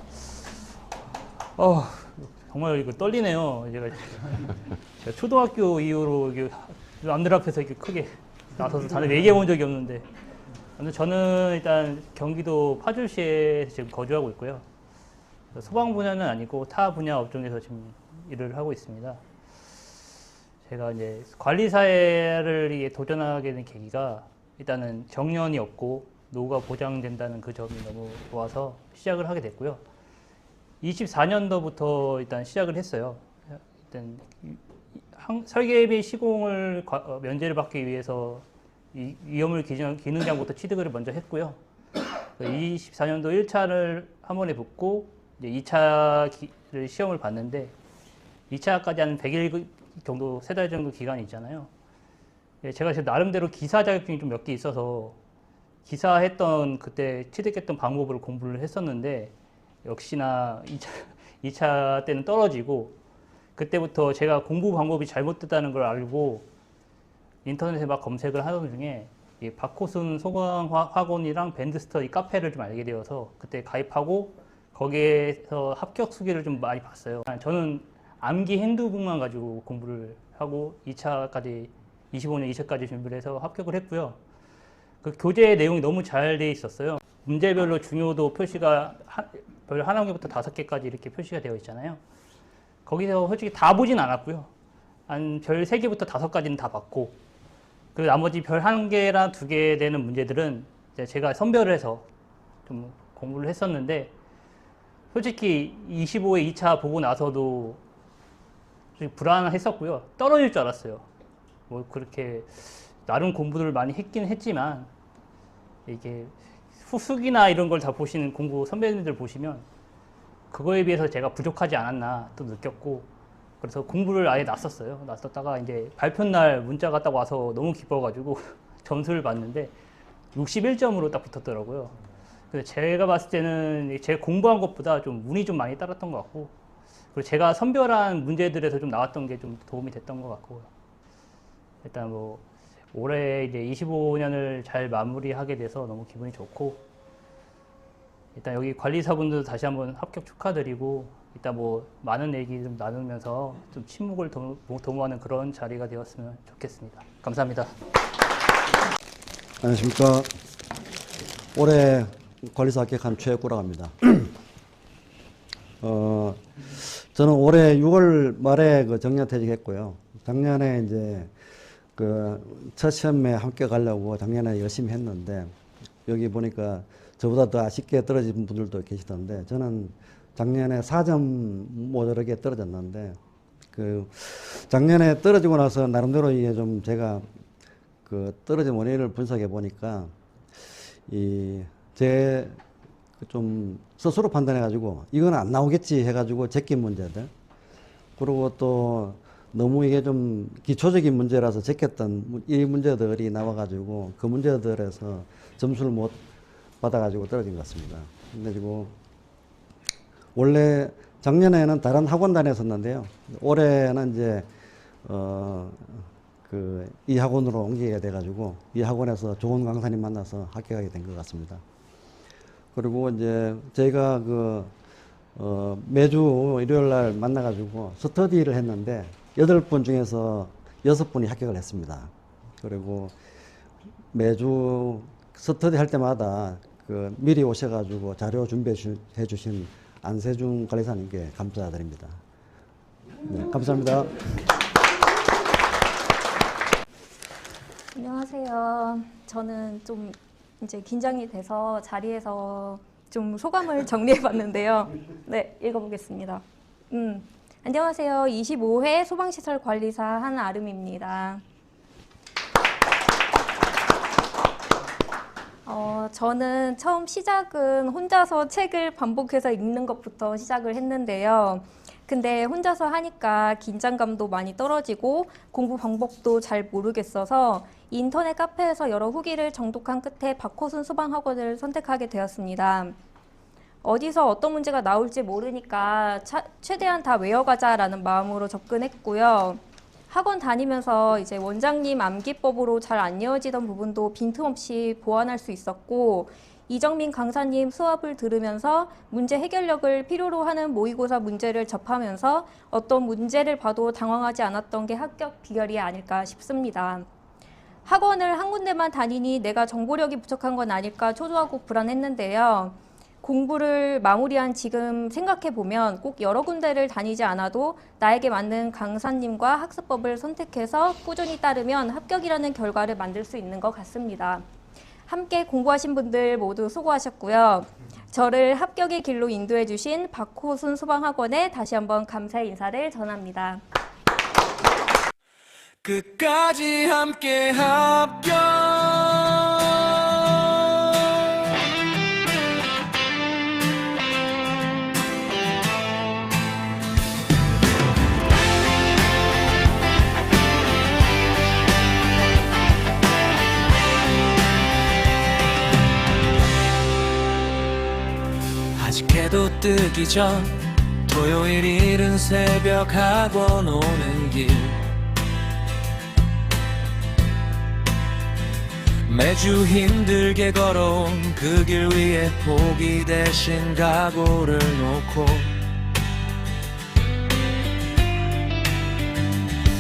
정말 이거 떨리네요. 제가 초등학교 이후로 남들 앞에서 이렇게 크게 나서서 다들 얘기해 본 적이 없는데, 저는 일단 경기도 파주시에 지금 거주하고 있고요. 소방 분야는 아니고 타 분야 업종에서 지금 일을 하고 있습니다. 제가 이제 관리사를 도전하게 된 계기가 일단은 정년이 없고 노후가 보장된다는 그 점이 너무 좋아서 시작을 하게 됐고요. 24년도부터 일단 시작을 했어요. 일단 설계 및 시공을 면제를 받기 위해서 이 위험물 기능장부터 취득을 먼저 했고요. 24년도 1차를 한 번에 붙고 이제 2차를 시험을 봤는데 2차까지 한 100일 정도, 3달 정도 기간이 있잖아요. 제가 지금 나름대로 기사 자격증이 좀 몇 개 있어서 기사했던 그때 취득했던 방법으로 공부를 했었는데 역시나 2차 때는 떨어지고, 그때부터 제가 공부 방법이 잘못됐다는 걸 알고 인터넷에 막 검색을 하던 중에 이 박호순 소방학원이랑 밴드스터디 카페를 좀 알게 되어서 그때 가입하고 거기에서 합격 수기를 좀 많이 봤어요. 저는 암기 핸드북만 가지고 공부를 하고 2차까지 25년 2차까지 준비를 해서 합격을 했고요. 그 교재 내용이 너무 잘 돼 있었어요. 문제별로 중요도 표시가 별 1단계부터 5개까지 이렇게 표시가 되어 있잖아요. 거기서 솔직히 다 보진 않았고요. 한 별 3개부터 5까지는 다 봤고, 그 나머지 별 1개랑 2개 되는 문제들은 이제 제가 선별을 해서 좀 공부를 했었는데, 솔직히 25회 2차 보고 나서도 좀 불안했었고요. 떨어질 줄 알았어요. 뭐 그렇게 나름 공부를 많이 했긴 했지만, 이게 후수기나 이런 걸 다 보시는 공부 선배님들 보시면 그거에 비해서 제가 부족하지 않았나 또 느꼈고, 그래서 공부를 아예 놨었어요. 놨었다가 이제 발표날 문자가 딱 와서 너무 기뻐가지고 점수를 봤는데 61점으로 딱 붙었더라고요. 그래서 제가 봤을 때는 제가 공부한 것보다 좀 운이 좀 많이 따랐던 것 같고, 그리고 제가 선별한 문제들에서 좀 나왔던 게 좀 도움이 됐던 것 같고, 일단 뭐 올해 이제 25년을 잘 마무리하게 돼서 너무 기분이 좋고, 일단 여기 관리사분들 다시 한번 합격 축하드리고, 이따 뭐 많은 얘기 좀 나누면서 좀 친목을 도모하는 그런 자리가 되었으면 좋겠습니다. 감사합니다. 안녕하십니까. 올해 관리사 합격한 최혁구라고 합니다. 저는 올해 6월 말에 그 정년퇴직했고요. 작년에 이제 그 첫 시험에 합격하려고 작년에 열심히 했는데, 여기 보니까 저보다 더 아쉽게 떨어진 분들도 계시던데, 저는 작년에 4점 모자르게 떨어졌는데, 그 작년에 떨어지고 나서 나름대로 이게 좀 제가 그 떨어진 원인을 분석해 보니까 제 좀 스스로 판단해 가지고 이건 안 나오겠지 해가지고 제낀 문제들, 그리고 또 너무 이게 좀 기초적인 문제라서 제꼈던 이 문제들이 나와가지고 그 문제들에서 점수를 못 받아가지고 떨어진 것 같습니다. 그래가지고 원래 작년에는 다른 학원 다녔었는데요. 올해는 이제 이 학원으로 옮기게 돼가지고 이 학원에서 좋은 강사님 만나서 합격하게 된 것 같습니다. 그리고 이제 저희가 매주 일요일 날 만나가지고 스터디를 했는데 8분 중에서 6분이 합격을 했습니다. 그리고 매주 스터디 할 때마다 미리 오셔가지고 자료 준비해 주신 안세중 관리사님께 감사드립니다. 네, 감사합니다. 안녕하세요. 저는 좀 이제 긴장이 돼서 자리에서 좀 소감을 정리해 봤는데요. 네, 읽어보겠습니다. 안녕하세요. 25회 소방시설 관리사 한아름입니다. 저는 처음 시작은 혼자서 책을 반복해서 읽는 것부터 시작을 했는데요. 근데 혼자서 하니까 긴장감도 많이 떨어지고 공부 방법도 잘 모르겠어서 인터넷 카페에서 여러 후기를 정독한 끝에 박호순 소방학원을 선택하게 되었습니다. 어디서 어떤 문제가 나올지 모르니까 최대한 다 외워가자라는 마음으로 접근했고요. 학원 다니면서 이제 원장님 암기법으로 잘 안 이어지던 부분도 빈틈없이 보완할 수 있었고, 이정민 강사님 수업을 들으면서 문제 해결력을 필요로 하는 모의고사 문제를 접하면서 어떤 문제를 봐도 당황하지 않았던 게 합격 비결이 아닐까 싶습니다. 학원을 한 군데만 다니니 내가 정보력이 부족한 건 아닐까 초조하고 불안했는데요. 공부를 마무리한 지금 생각해보면 꼭 여러 군데를 다니지 않아도 나에게 맞는 강사님과 학습법을 선택해서 꾸준히 따르면 합격이라는 결과를 만들 수 있는 것 같습니다. 함께 공부하신 분들 모두 수고하셨고요. 저를 합격의 길로 인도해 주신 박호순 소방학원에 다시 한번 감사의 인사를 전합니다. 끝까지 함께 합격. 아직 해도 뜨기 전 토요일 이른 새벽 학원 오는 길 매주 힘들게 걸어온 그 길 위에 포기 대신 각오를 놓고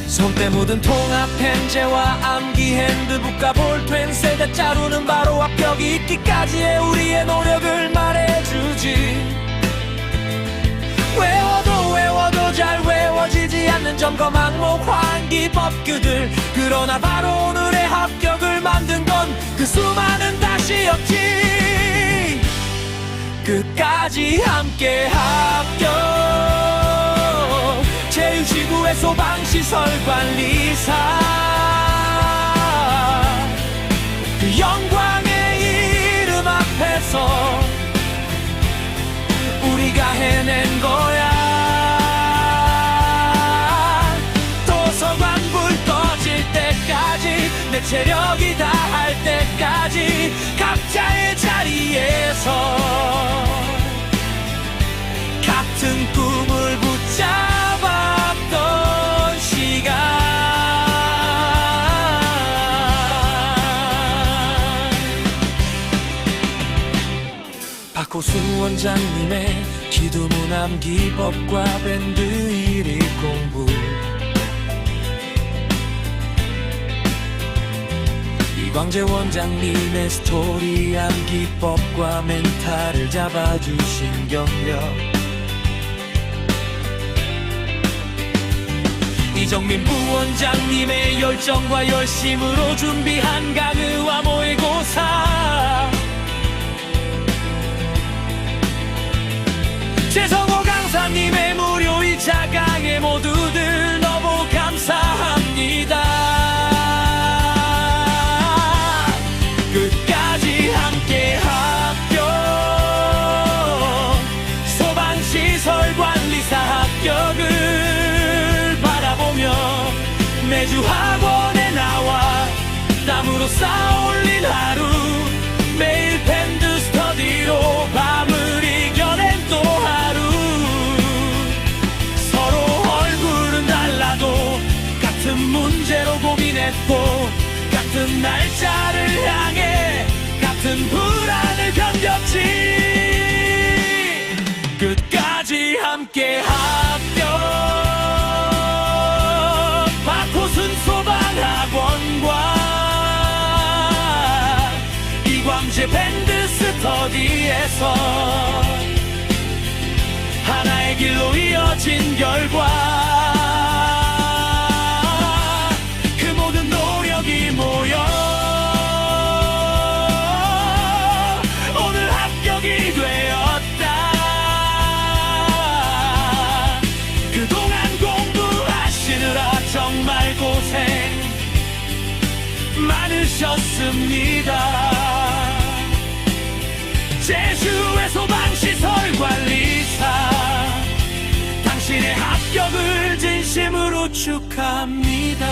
손때 묻은 통합 펜제와 암기 핸드북과 볼펜 세대 자루는 바로 합격이 있기까지의 우리의 노력을 말해주지. 외워도 잘 외워지지 않는 점검 항목 환기 법규들. 그러나 바로 오늘의 합격을 만든 건 그 수많은 다시였지. 끝까지 함께 합격. 제주시구의 소방시설관리사 그 영광의 이름 앞에서 우리가 해낸 거야. 도서관 불 꺼질 때까지 내 체력이 다할 때까지 각자의 자리에서 같은 꿈을 붙잡았던 시간. 박호수 원장님의 기도문 암기법과 밴드 1위 공부, 이광재 원장님의 스토리 암기법과 멘탈을 잡아주신 경력, 이정민 부원장님의 열정과 열심으로 준비한 강의와 모의고사, 최성호 강사님의 무료이자 강의 모두들 너무 감사합니다. 끝까지 함께 합격. 소방시설관리사 합격을 바라보며 매주 학원에 나와 땀으로 쌓아올린 하루, 매일 밴드 스터디로 밤을 이겨낸 또 하루. 서로 얼굴은 달라도 같은 문제로 고민했고 같은 날짜를 향해 같은 불안을 견뎠지. 끝까지 함께 합격. 박호순 소방학원과 이광재 밴드 스터디에서 하나의 길로 이어진 결과, 그 모든 노력이 모여 오늘 합격이 되었다. 그동안 공부하시느라 정말 고생 많으셨습니다. 제주의 소방시설관리사, 당신의 합격을 진심으로 축하합니다.